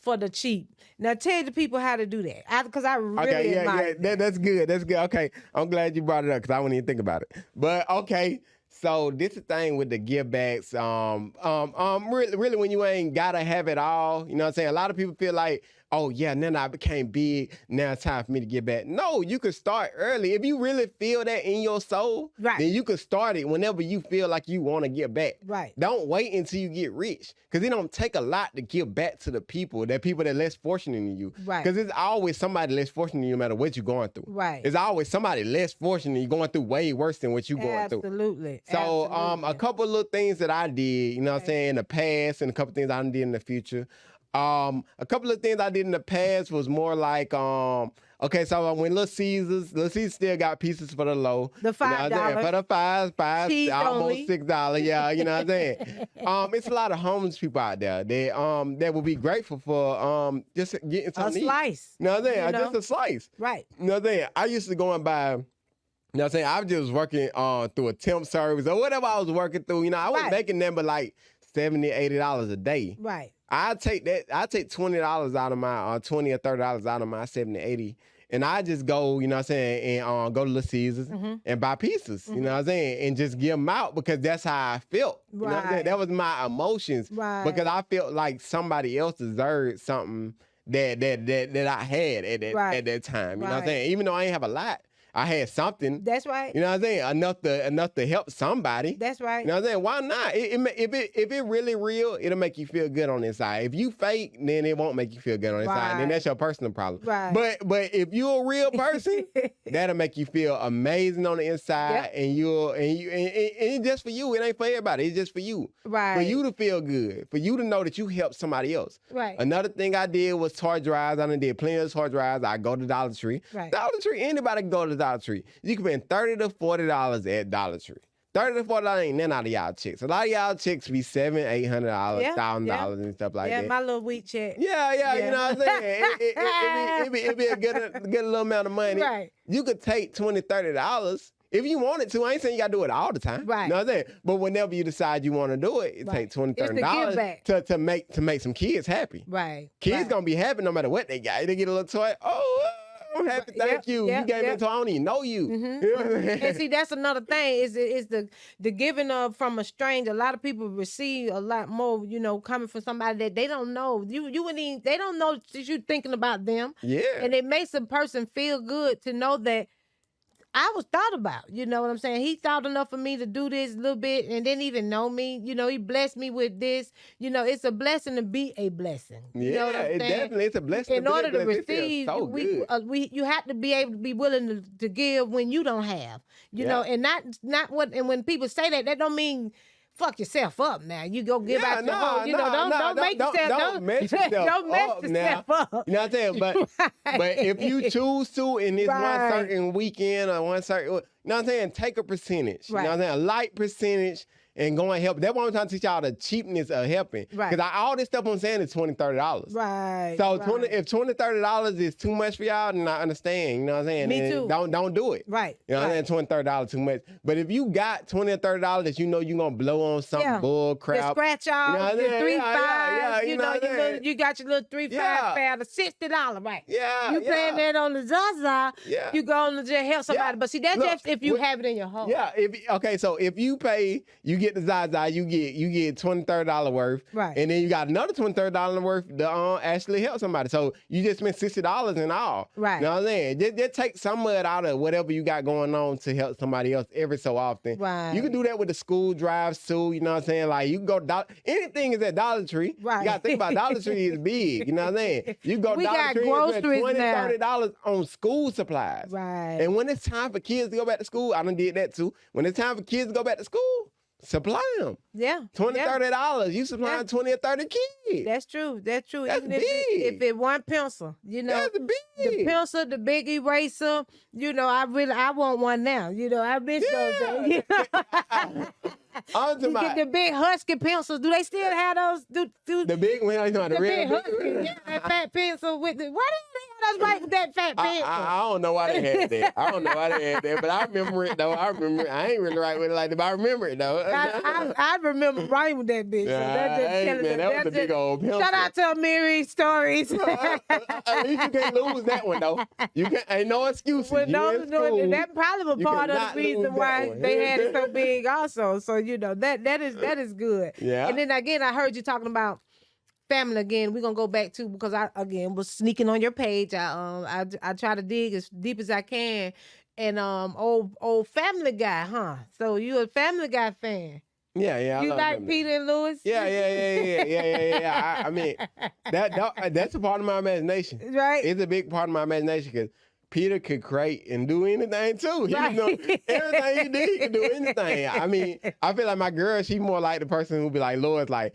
for the cheap. Now tell the people how to do that, because I really admire it. That's good. That's good. Okay, I'm glad you brought it up because I wouldn't even think about it. But okay. So this is the thing with the give backs. Really, when you ain't gotta have it all, you know what I'm saying? A lot of people feel like, oh yeah, then I became big. Now it's time for me to give back. No, you could start early. If you really feel that in your soul, then you could start it whenever you feel like you want to give back. Right. Don't wait until you get rich, because it don't take a lot to give back to the people that less fortunate than you. Right. Because it's always somebody less fortunate than you, no matter what you're going through. Right. It's always somebody less fortunate than you, going through way worse than what you're going through. Absolutely. So a couple of little things that I did, you know what I'm saying, in the past, and a couple things I did in the future. A couple of things I did in the past was more like, okay, so when Little Caesars still got pieces for the low. The $5. For the five, almost $6. Yeah, you know what I'm saying? It's a lot of homeless people out there that will be grateful for just getting something a slice. You know what I'm saying? Just a slice. Right. You know what I'm saying? I used to go and buy, you know what I'm saying? I was just working through a temp service or whatever I was working through. I was making them but like $70, $80 a day. Right. I take $20 out of my $20 or $30 out of my 70, 80, and I just go, you know what I'm saying, and go to Little Caesars and buy pieces, you know what I'm saying, and just give them out, because that's how I felt. You know what I'm saying? That was my emotions, because I felt like somebody else deserved something that I had at that time. You know what I'm saying? Even though I ain't have a lot, I had something. That's right. You know what I'm saying? Enough to help somebody. That's right. You know what I'm saying? Why not? If it really real, it'll make you feel good on the inside. If you fake, then it won't make you feel good on the inside. And then that's your personal problem. Right. But if you're a real person, that'll make you feel amazing on the inside. And it's just for you. It ain't for everybody. It's just for you. Right. For you to feel good. For you to know that you helped somebody else. Right. Another thing I did was toy drives. I done did plenty of toy drives. I go to Dollar Tree. Right. Dollar Tree, anybody can go to Dollar Tree. You can spend $30 to $40 at Dollar Tree. $30 to $40 ain't none out of y'all chicks. A lot of y'all chicks be $700, $800, $1,000 and stuff like that. Yeah, my little week check. Yeah, you know what I'm saying? It'd be a good little amount of money. Right. You could take $20, $30 if you wanted to. I ain't saying you gotta do it all the time. Right. You know what I'm saying? But whenever you decide you want to do it, it takes $20, $30 to make some kids happy. Right. Kids gonna be happy no matter what they got. They get a little toy. Oh, I'm happy. Thank you. You gave me a toy. I don't even know you. Mm-hmm. You know what I'm saying? And see, that's another thing. Is the giving of from a stranger. A lot of people receive a lot more. You know, coming from somebody that they don't know. You wouldn't even. They don't know that you thinking about them. Yeah. And it makes a person feel good to know that I was thought about. You know what I'm saying? He thought enough of me to do this a little bit and didn't even know me. You know, he blessed me with this. You know, it's a blessing to be a blessing. You know what I'm saying? Definitely, it's a blessing. In order to receive, so you have to be able to be willing to give when you don't have. You know, and not what. And when people say that, that don't mean fuck yourself up. Now you go give out your whole. You know, don't make yourself. Don't mess yourself up. You know what I'm saying? But if you choose to in this one certain weekend or one certain, you know what I'm saying? Take a percentage. You know what I'm saying? A light percentage. And go and help. That's why I'm trying to teach y'all the cheapness of helping. Right. Because all this stuff I'm saying is $20, $30. Right. So if $20, $30 is too much for y'all, then I understand. You know what I'm saying? Me too. Don't do it. Right. You know what I'm saying? $20, $30 too much. But if you got $20 or $30 that you know you're gonna blow on some bull crap. The scratch off, you know the 3 5s, you know, you got your little 3 5 fare, the $60, right? Yeah. You paying that on the Zaza, you going to just help somebody. But see, that's just if you have it in your home. Yeah. So if you pay, you get the Zaza, you get $20, $30 worth. Right. And then you got another $20, $30 worth to actually help somebody. So you just spent $60 in all. Right. You know what I'm saying? Just take some of it out of whatever you got going on to help somebody else every so often. Right. You can do that with the school drives too. You know what I'm saying? Like you can go anything is at Dollar Tree. Right. You got to think about Dollar Tree is big. You know what I'm saying? You go We Dollar got Tree and spend groceries $20, $30 on school supplies. Right. And when it's time for kids to go back to school, I done did that too. When it's time for kids to go back to school, supply them. Yeah. $20, $30. You supplying 20 or 30 kids. That's true. That's true. That's Even big. if it one pencil, you know. That's big. The pencil, the big eraser, you know, I want one now. You know, I miss those days. You get the big husky pencils. Do they still have those? The big one, you know, the big real husky, that fat pencil with the. Why did they have us write with that fat pencil? I don't know why they had that. I don't know why they had that, but I remember it though. I ain't really right with it like that, but I remember it though. I remember writing with that bitch. So that was a big old pencil. Shout out to Mary Stories. At least you can't lose that one though. You can't. Ain't no excuses. Well, that probably was part of the reason why they had it so big also. So you know that is good. Yeah. And then again, I heard you talking about family again. We're gonna go back to because I again was sneaking on your page. I try to dig as deep as I can. And old Family Guy, huh? So you a Family Guy fan? Yeah. You like Peter and Louis? Yeah. I mean, that's a part of my imagination. Right. It's a big part of my imagination because Peter could create and do anything too. Right. You know, everything he did, he could do anything. I mean, I feel like my girl, she more like the person who be like, Lord, like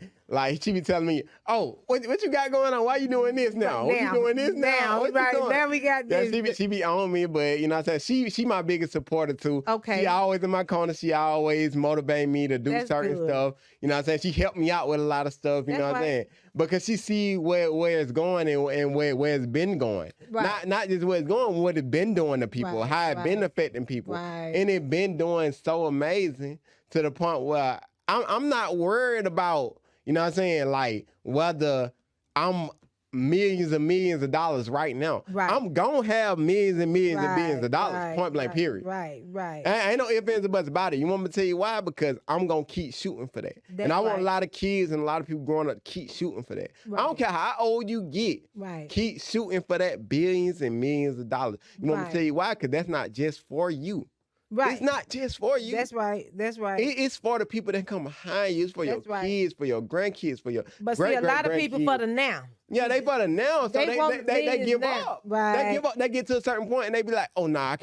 she be telling me, oh, what you got going on? Why you doing this now? What you doing this now? What right, you doing? now we got this. Yeah, she be on me, but you know what I'm saying? She my biggest supporter too. Okay. She always in my corner. She always motivate me to do certain stuff. You know what I'm saying? She helped me out with a lot of stuff. You know what I'm saying? Because she see where it's going and where it's been going. Right. Not just where it's going, what it's been doing to people, how it been affecting people. Right. And it been doing so amazing to the point where I'm not worried about, you know what I'm saying, like whether I'm millions and millions of dollars right now. Right. I'm gonna have millions and millions and billions of dollars, point blank, period. Right. Ain't no ifs, ands, or buts about it. You want me to tell you why? Because I'm gonna keep shooting for that. And I want a lot of kids and a lot of people growing up to keep shooting for that. I don't care how old you get. Keep shooting for that billions and millions of dollars. You want me to tell you why? Because that's not just for you. Right. It's not just for you. That's right. It's for the people that come behind you. It's for your kids, for your grandkids, for your But see, a lot of people for the now. Yeah, they for the now, so they give up. Right. They give up. They get to a certain point and they be like, oh, nah,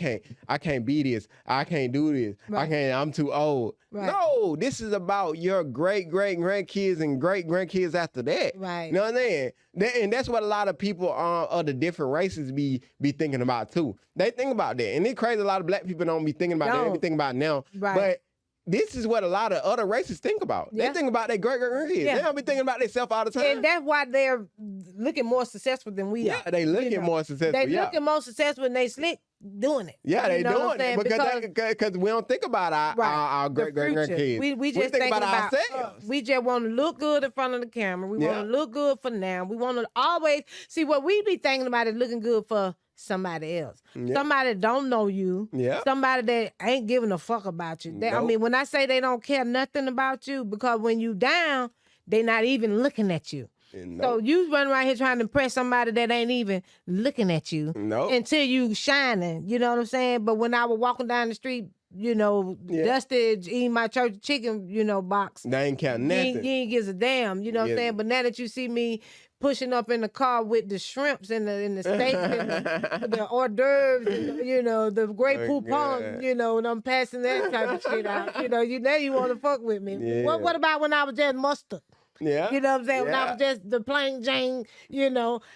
I can't be this. I can't do this. I'm too old. Right. No, this is about your great-great-grandkids and great-grandkids after that. Right. You know what I'm saying? And that's what a lot of people of the different races be thinking about too. They think about that. And it's crazy a lot of black people don't be thinking about that. They be thinking about it now. Right. But this is what a lot of other races think about. They think about their great-great-grandkids. They don't be thinking about themselves all the time. And that's why they're looking more successful than we are. Yeah, they looking more successful. They looking more successful and they slick doing it. Yeah, they doing it because we don't think about our great-great-grandkids. We just think about ourselves. We just want to look good in front of the camera. We want to look good for now. We want to always see what we be thinking about is looking good for somebody else. Somebody that don't know you. Somebody that ain't giving a fuck about you. I mean, when I say they don't care nothing about you, because when you down, they not even looking at you. So you run around here trying to impress somebody that ain't even looking at you until you shining. You know what I'm saying? But when I was walking down the street, dusted, eating my church chicken, box. They ain't count nothing. You ain't gives a damn, you know what I'm saying? But now that you see me pushing up in the car with the shrimps and the steak and the hors d'oeuvres, and, the great poupon, and I'm passing that type of shit out. Now you want to fuck with me. Yeah. What about when I was just mustard? Yeah. You know what I'm saying? When I was just the plain Jane,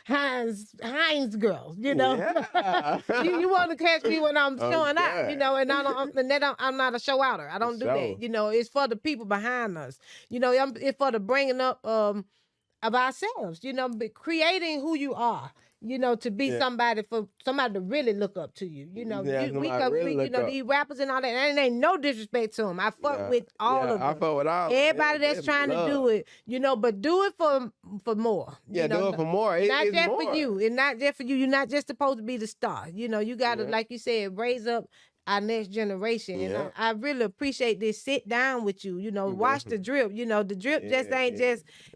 Heinz girl, Yeah. you want to catch me when I'm showing out, and I'm not a show outer. I don't do that. It's for the people behind us. It's for the bringing up of ourselves, creating who you are. To be somebody to really look up to you. These rappers and all that, and ain't no disrespect to them. I fuck with all of them. I fuck with all. Everybody that's trying to do it, but do it for more. Yeah, do it for more. Not just more. for you. And not just for you. You're not just supposed to be the star. You gotta, like you said, raise up our next generation. And I really appreciate this sit down with you. Watch the drip. The drip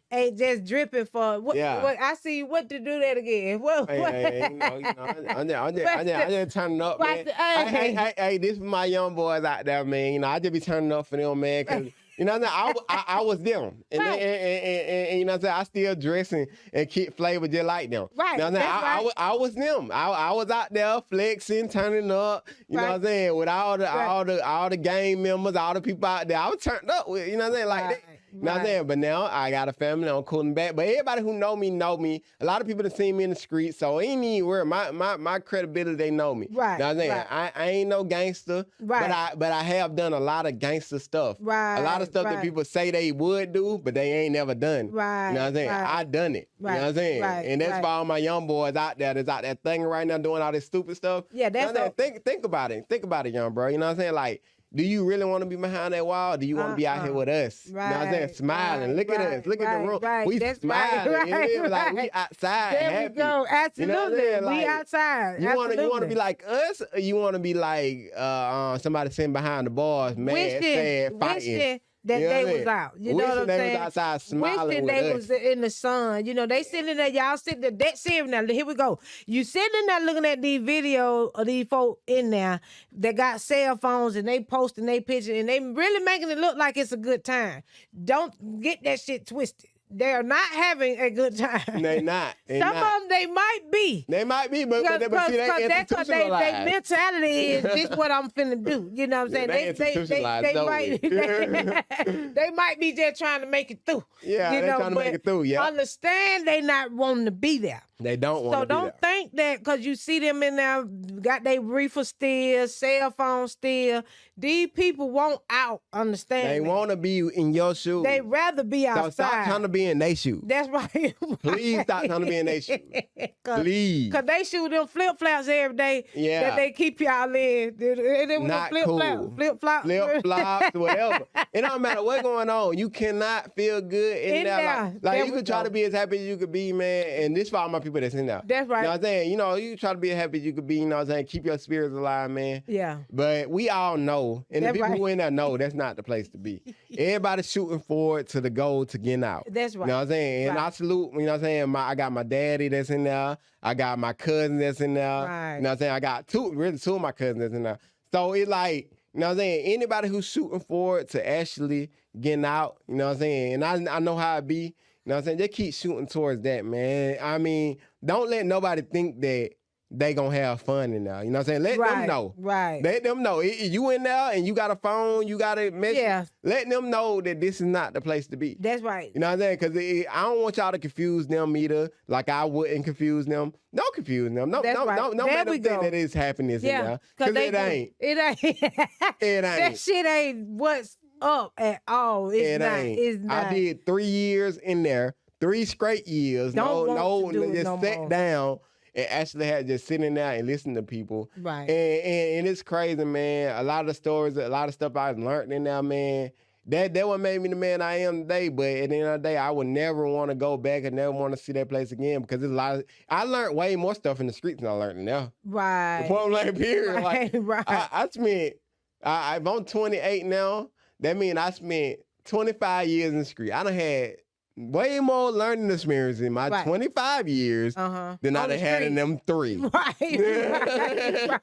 ain't just dripping for what I see. What to do that again? I just turning up, man. Hey, this is my young boys out there, man. I just be turning up for them, man. Cause I was them, and I still dressing and keep flavor just like them. Right. I was them. I was out there flexing, turning up. You know what I'm saying? With all the gang members, all the people out there, I was turned up with. You know what I'm saying? Like that. You know what I'm saying? But now I got a family, I'm cooling back. But everybody who know me. A lot of people that seen me in the street, so ain't even worried. My credibility, they know me. Right. You know what I'm saying? I ain't no gangster. Right. But I have done a lot of gangster stuff. Right. A lot of stuff that people say they would do, but they ain't never done. Right. You know what I'm saying? I done it. Right. You know what I'm saying? Right. And that's for all my young boys out there that's out there thinking right now, doing all this stupid stuff. Yeah, that's think about it. Think about it, young bro. You know what I'm saying? Like, do you really want to be behind that wall? Or do you want to be out here with us? Right, you know what I'm saying? Smiling. Look at us. Look at the room. Right, We smiling. Like we outside. There happy. we go. Absolutely. You know we outside. You want to be like us, or you want to be like somebody sitting behind the bars, mad, sad, fighting? That they was out. You know what I'm saying? They was outside smiling Wishing with they us. was in the sun. They sitting there, y'all sitting there, that serious now. Here we go. You sitting there looking at these videos of these folk in there that got cell phones and they posting their picture and they really making it look like it's a good time. Don't get that shit twisted. They are not having a good time. They not. Some of them they might be. They might be, but see, they institutionalized. Their mentality is this what I'm finna do. You know what I'm saying? They might be just trying to make it through. Yeah, they're trying to make it through. Yeah. Understand they not wanting to be there. They don't want to be there. So don't think that because you see them in there, got their reefer still, cell phone still. These people want out. Understand? They want to be in your shoes. They rather be outside. So stop trying to be in their shoes. That's right. Please stop trying to be in their shoes. Please. Because they shoot them flip-flops every day that they keep y'all in. Not cool. Flip-flops. Flip-flops, whatever. It don't matter what's going on. You cannot feel good in there. Like you could try to be as happy as you could be, man. And this for all my people that's in there. That's right. You know what I'm saying? You know, you try to be as happy as you could be, you know what I'm saying? Keep your spirits alive, man. Yeah. But we all know, and the people who in there know that's not the place to be. Everybody's shooting forward to the goal to get out. That's right. You know what I'm saying? And I salute, you know what I'm saying? I got my daddy that's in there. I got my cousin that's in there. Right. You know what I'm saying? I got two of my cousins that's in there. So it's like, you know what I'm saying? Anybody who's shooting forward to actually getting out, you know what I'm saying? And I know how it be. You know what I'm saying? Just keep shooting towards that, man. I mean, don't let nobody think that they gonna have fun in there. You know what I'm saying? Let them know. Right. Let them know. You in there and you got a phone, you got a message. Yeah. Let them know that this is not the place to be. That's right. You know what I'm saying? Because I don't want y'all to confuse them either. Like I wouldn't confuse them. Don't confuse them. Don't let them think that it's happiness in there. Because it ain't. It ain't. It ain't. That shit ain't what's up at all. It's not. Ain't. It's not. I did 3 years in there. 3 straight years. Just sat down and actually had just sitting there and listening to people. Right. And it's crazy, man. A lot of stories, a lot of stuff I've learned in there, man. That what made me the man I am today. But at the end of the day, I would never want to go back and never want to see that place again because there's a lot of, I learned way more stuff in the streets than I learned in there. Right. The point blank period. Right. I spent, I'm on 28 now. That means I spent 25 years in the street. I done had way more learning experience in my 25 years than I done had in them 3. Right. Yeah,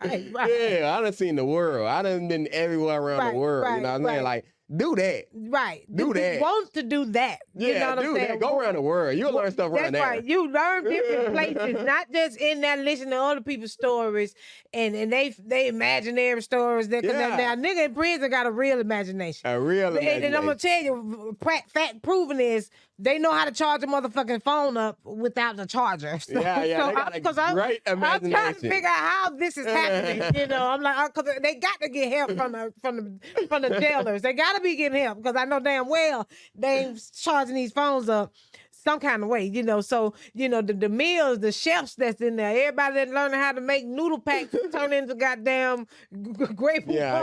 I done seen the world. I done been everywhere around the world. You know what I'm saying? Like, do that. Right. Do that. Want to do that. Yeah, you know what I'm saying? That. Go around the world. You'll learn stuff around there. That's right. You learn different places, not just in there listening to other people's stories and they imaginary stories. Now, nigga in prison got a real imagination. A real imagination. And I'm going to tell you, fact proven is they know how to charge a motherfucking phone up without the charger. So, they got a great imagination. I'm trying to figure out how this is happening. You know, I'm like, because they got to get help from the jailers. They got to be getting help because I know damn well they ain't charging these phones up some kind of way, you know. So, you know, the meals, the chefs that's in there, everybody that's learning how to make noodle packs turn into goddamn grape. Yeah.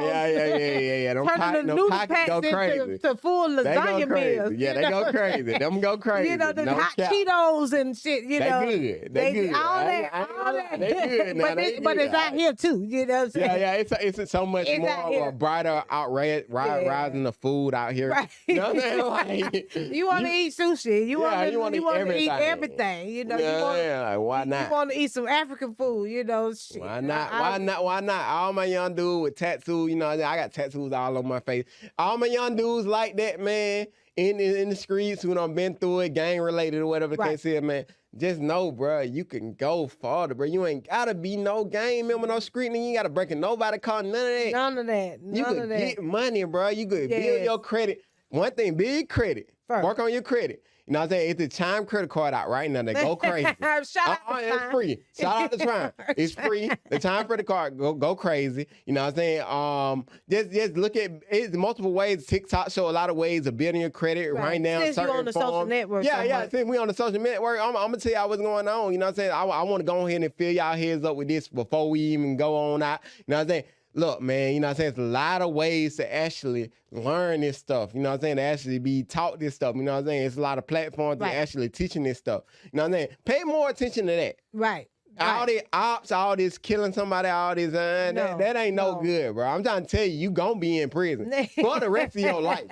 Turning the noodle packs into full lasagna meals. Yeah, they go crazy. Them go crazy. You know, the hot Cheetos and shit, you know. They good. All that. They good now. But it's out here too, you know what I'm saying? Yeah, it's so much more of a brighter rising the food out here. Right. You know what I'm saying? Like, you want to eat sushi. You want to eat everything. You know, like, why not? You want to eat some African food, you know. Shit. Why not? All my young dudes with tattoos, you know, I got tattoos all on my face. All my young dudes like that, man, in the streets who done been through it, gang related or whatever the case is, man. Just know, bro, you can go farther, bro. You ain't gotta be no gang member, no street nigga. You ain't gotta break nobody car, none of that. None of that. You could get money, bro. You could build your credit. One thing, big credit. First. Work on your credit. You know what I'm saying? It's the Chime credit card out right now. They go crazy. Shout out to It's free. Shout out to Chime. It's free. The Chime credit card go crazy. You know what I'm saying? Just look at it's multiple ways. TikTok show a lot of ways of building your credit right now. Since you on the social network. Since we on the social network, I'm gonna tell y'all what's going on. You know what I'm saying? I want to go ahead and fill y'all heads up with this before we even go on out. You know what I'm saying? Look, man, you know what I'm saying? It's a lot of ways to actually learn this stuff. You know what I'm saying? To actually be taught this stuff. You know what I'm saying? It's a lot of platforms that actually teaching this stuff. You know what I'm saying? Pay more attention to that. Right. All the ops, all this killing somebody, all this, that ain't no good, bro. I'm trying to tell you, you gonna be in prison for the rest of your life.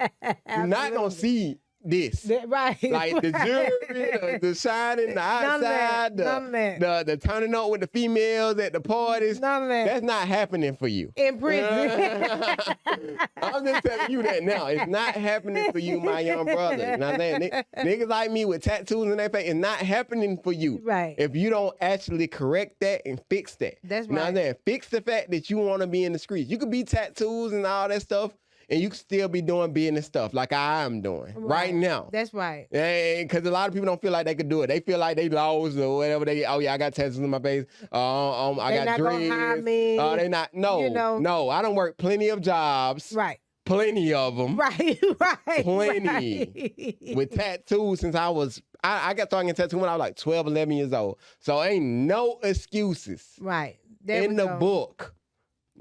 You're not gonna see this. Right. Like the jewelry, the shining, the outside, the turning up with the females at the parties. None of that. That's not happening for you. In prison. I'm just telling you that now. It's not happening for you, my young brother. You know what I'm saying? Niggas like me with tattoos in their face, it's not happening for you. Right. If you don't actually correct that and fix that. That's right. You know what I'm saying? Fix the fact that you want to be in the streets. You could be tattoos and all that stuff, and you can still be doing business stuff like I am doing right now. That's right. Because a lot of people don't feel like they could do it. They feel like they lost or whatever. I got tattoos in my face. I got dreads. Gonna hire me. They not. No, you know. No. I don't work plenty of jobs. Right. Plenty of them. Right. Plenty. With tattoos since I got started getting tattooed when I was like 12, 11 years old. So ain't no excuses. Right. In the book.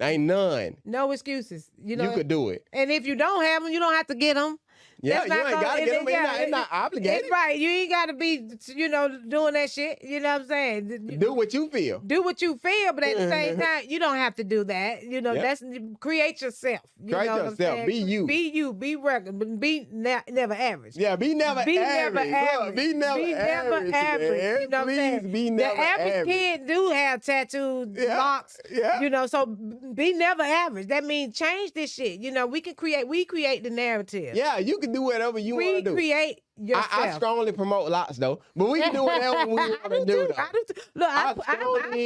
Ain't none. No excuses. You could do it. And if you don't have them, you don't have to get them. Yeah, you ain't got to get them. It's not obligated. Right. You ain't got to be, doing that shit. You know what I'm saying? Do what you feel. Do what you feel, but at the same time, you don't have to do that. That's create yourself. Create yourself. Be you. Be you. Be regular. Be never average. Yeah, be never average. Look, be never average. You know what I'm saying? Please be never average. The average kid do have tattooed locks. Yeah. So be never average. That means change this shit. We create the narrative. Yeah, you can do whatever you want to do. Recreate yourself. I strongly promote locks though, but we can do whatever we want to do. I do too. Look, I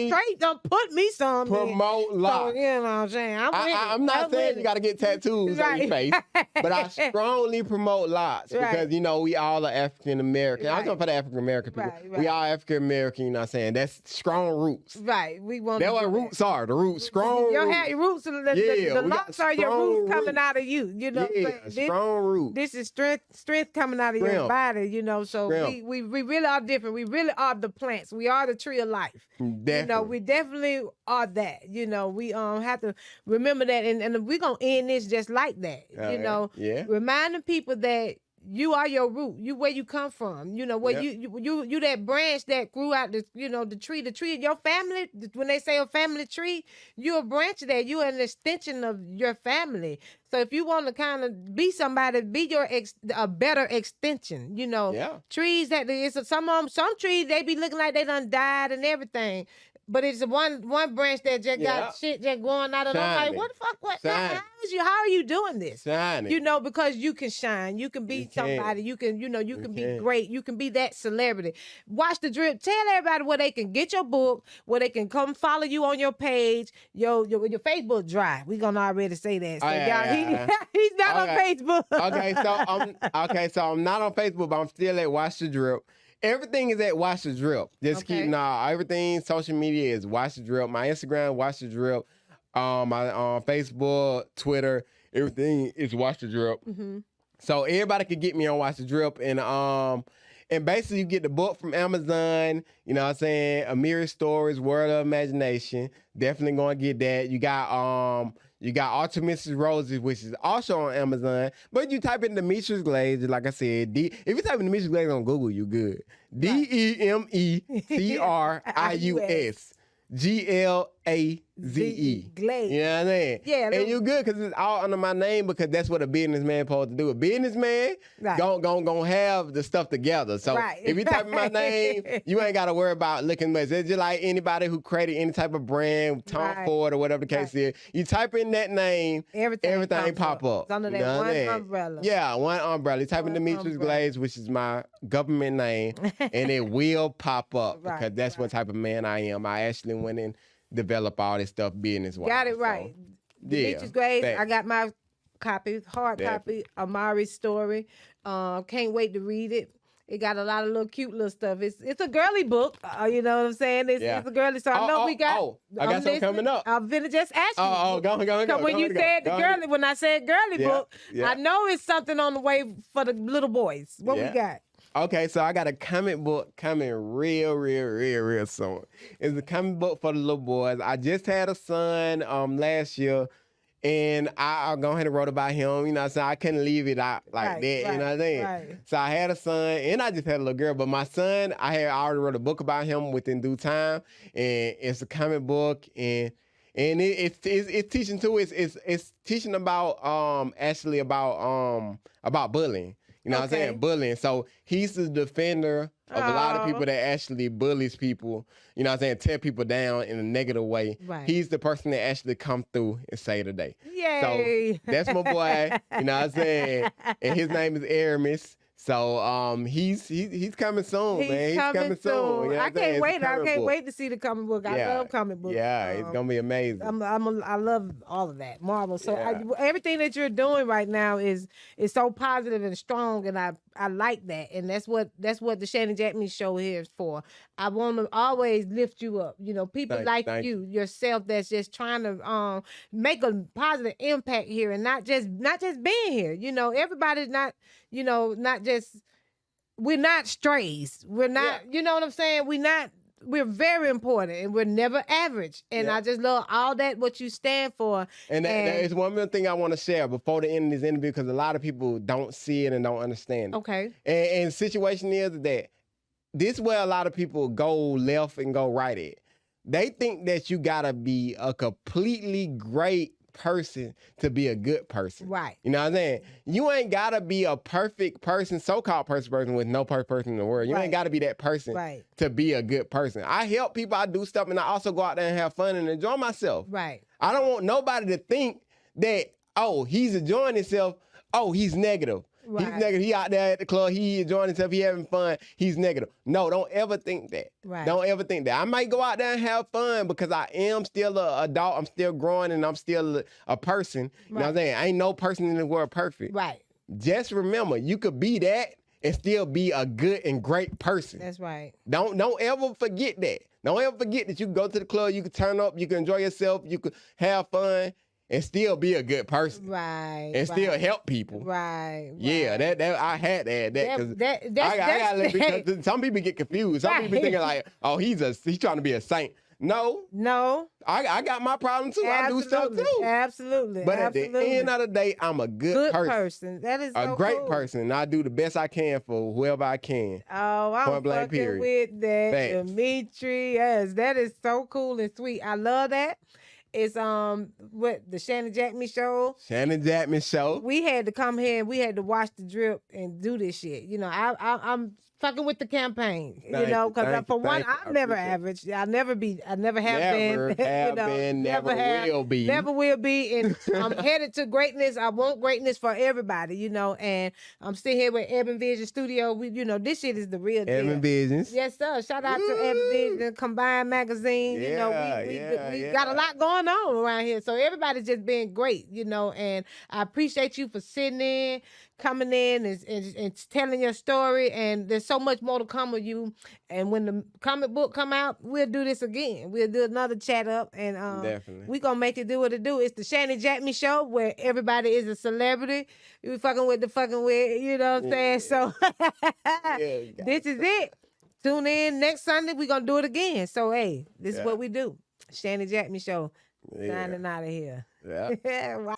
straight don't put me some. Promote locks. So, you know what I'm saying? I'm not saying you got to get tattoos on your face, but I strongly promote locks because we all are African American. I'm talking for the African American people. We all African American. You know what I'm saying? That's strong roots. Right. We want. That's what roots are. The roots, strong. Your roots. The locks are your roots coming out of you. You know, strong roots. This is strength coming out of your body. So we really are different. We really are the plants. We are the tree of life. Definitely. We definitely are that. We have to remember that, and we're gonna end this just like that. Reminding people that you are your root. You where you come from. Where you that branch that grew out the tree. The tree of your family. When they say a family tree, you're a branch of that. You're an extension of your family. So if you want to kind of be somebody, be a better extension. Trees that some trees they be looking like they done died and everything. But it's one branch that just got shit just going out of them. Like, what the fuck? How are you doing this? Shining. Because you can shine. You can be somebody. You can be great. You can be that celebrity. Watch the drip. Tell everybody where they can get your book, where they can come follow you on your page. Your Facebook dry. We're gonna already say that. So he's not on Facebook. So I'm not on Facebook, but I'm still at Watch the Drip. Everything is at Watch the Drip. Just keep everything social media is Watch the Drip. My Instagram, Watch the Drip. My Facebook, Twitter, everything is Watch the Drip. Mm-hmm. So everybody can get me on Watch the Drip, and basically you get the book from Amazon. You know what I'm saying? Amiri's Stories, World of Imagination. Definitely gonna get that. You got Artemis Roses, which is also on Amazon. But you type in Demetrius Glaze, like I said, if you type in Demetrius Glaze on Google, you good. DEMETRIUS GLAZE. Glaze. You know what I mean? Yeah. And you good because it's all under my name because that's what a businessman supposed to do. A businessman gonna have the stuff together. So if you type in my name, you ain't got to worry about looking much. It's just like anybody who created any type of brand, Tom Ford or whatever the case is. You type in that name, everything pop up. It's under that one umbrella. Yeah, one umbrella. You type in Demetrius Glaze, which is my government name, and it will pop up because that's what type of man I am. I actually went and developed all this stuff business-wise. Got it right. Demetrius Glaze, I got my copy, hard copy of Amiri's Story. Can't wait to read it. It got a lot of little cute little stuff. It's a girly book. You know what I'm saying? It's a girly. So I know we got. I got something coming up. I'm finna just ask you. Go. When you said the girly, when I said girly book, I know it's something on the way for the little boys. What we got? Okay, so I got a comic book coming real soon. It's a comic book for the little boys. I just had a son last year, and I go ahead and wrote about him. You know what I'm saying? I couldn't leave it out like that. You know what I'm saying? Right. So I had a son, and I just had a little girl. But my son, I already wrote a book about him within due time, and it's a comic book, and it's teaching too. It's teaching about actually about bullying. You know what I'm saying? Bullying. So he's the defender of a lot of people that actually bullies people. You know what I'm saying? Tear people down in a negative way. Right. He's the person that actually come through and save the day. Yay. So that's my boy. You know what I'm saying? And his name is Aramis. So he's coming soon, man. He's coming soon. You know I can't wait. I can't book. wait to see the comic book. I love comic books. Yeah, it's gonna be amazing. I love all of that, Marvel. So everything that you're doing right now is so positive and strong, and I like that, and that's what the Shanny Jackme show here is for. I want to always lift you up. You know, people like you yourself that's just trying to make a positive impact here, and not just being here. You know, everybody's not. You know, not just. We're not strays. We're not, you know what I'm saying? We're very important, and we're never average. And I just love all that, what you stand for. And that is one more thing I want to share before the end of this interview, because a lot of people don't see it and don't understand it. Okay. And the situation is that this is where a lot of people go left and go right at. They think that you got to be a completely great person to be a good person. Right. You know what I'm saying? You ain't gotta be a perfect person, so-called perfect person with no perfect person in the world. You ain't gotta be that person to be a good person. I help people, I do stuff, and I also go out there and have fun and enjoy myself. Right. I don't want nobody to think that, oh, he's enjoying himself, oh, he's negative. Right. He's negative. He out there at the club. He enjoying himself. He having fun. He's negative. No, don't ever think that. Right. Don't ever think that. I might go out there and have fun because I am still an adult. I'm still growing and I'm still a person. You know what I'm saying? Ain't no person in the world perfect. Right. Just remember, you could be that and still be a good and great person. That's right. Don't ever forget that. Don't ever forget that you can go to the club, you can turn up, you can enjoy yourself, you can have fun. And still be a good person, right? And still help people, right? Yeah, that I had to add that because I got because some people get confused. Some people thinking like, oh, he's trying to be a saint. No, I got my problem too. Absolutely. I do stuff too. Absolutely. But at the end of the day, I'm a good person. That is a great person. And I do the best I can for whoever I can. Oh, I'm fucking with that, Demetrius. That is so cool and sweet. I love that. It's what the Shanny Jackme show. Shanny Jackme show. We had to come here and we had to watch the drip and do this shit. You know, I'm fucking with the campaign. You know, because for one, I'm never average. I never have been. Never have been. Never will be. Never will be. And I'm headed to greatness. I want greatness for everybody. You know, and I'm sitting here with Ebon Vision Studio. You know, this shit is the real deal. Ebon Visions. Yes, sir. Shout out to Ebon Vision Combined Magazine. You know, we got a lot going on around here. So everybody's just being great. You know, and I appreciate you for sitting in, coming in and telling your story. And there's so much more to come with you. And when the comic book come out, we'll do this again. We'll do another chat up, and definitely we gonna make it do what it do. It's the Shanny Jackme show where everybody is a celebrity. We fucking with, you know what I'm saying? So this is it. Tune in next Sunday. We gonna do it again. So hey, this is what we do. Shanny Jackme show. Signing out of here. Yeah.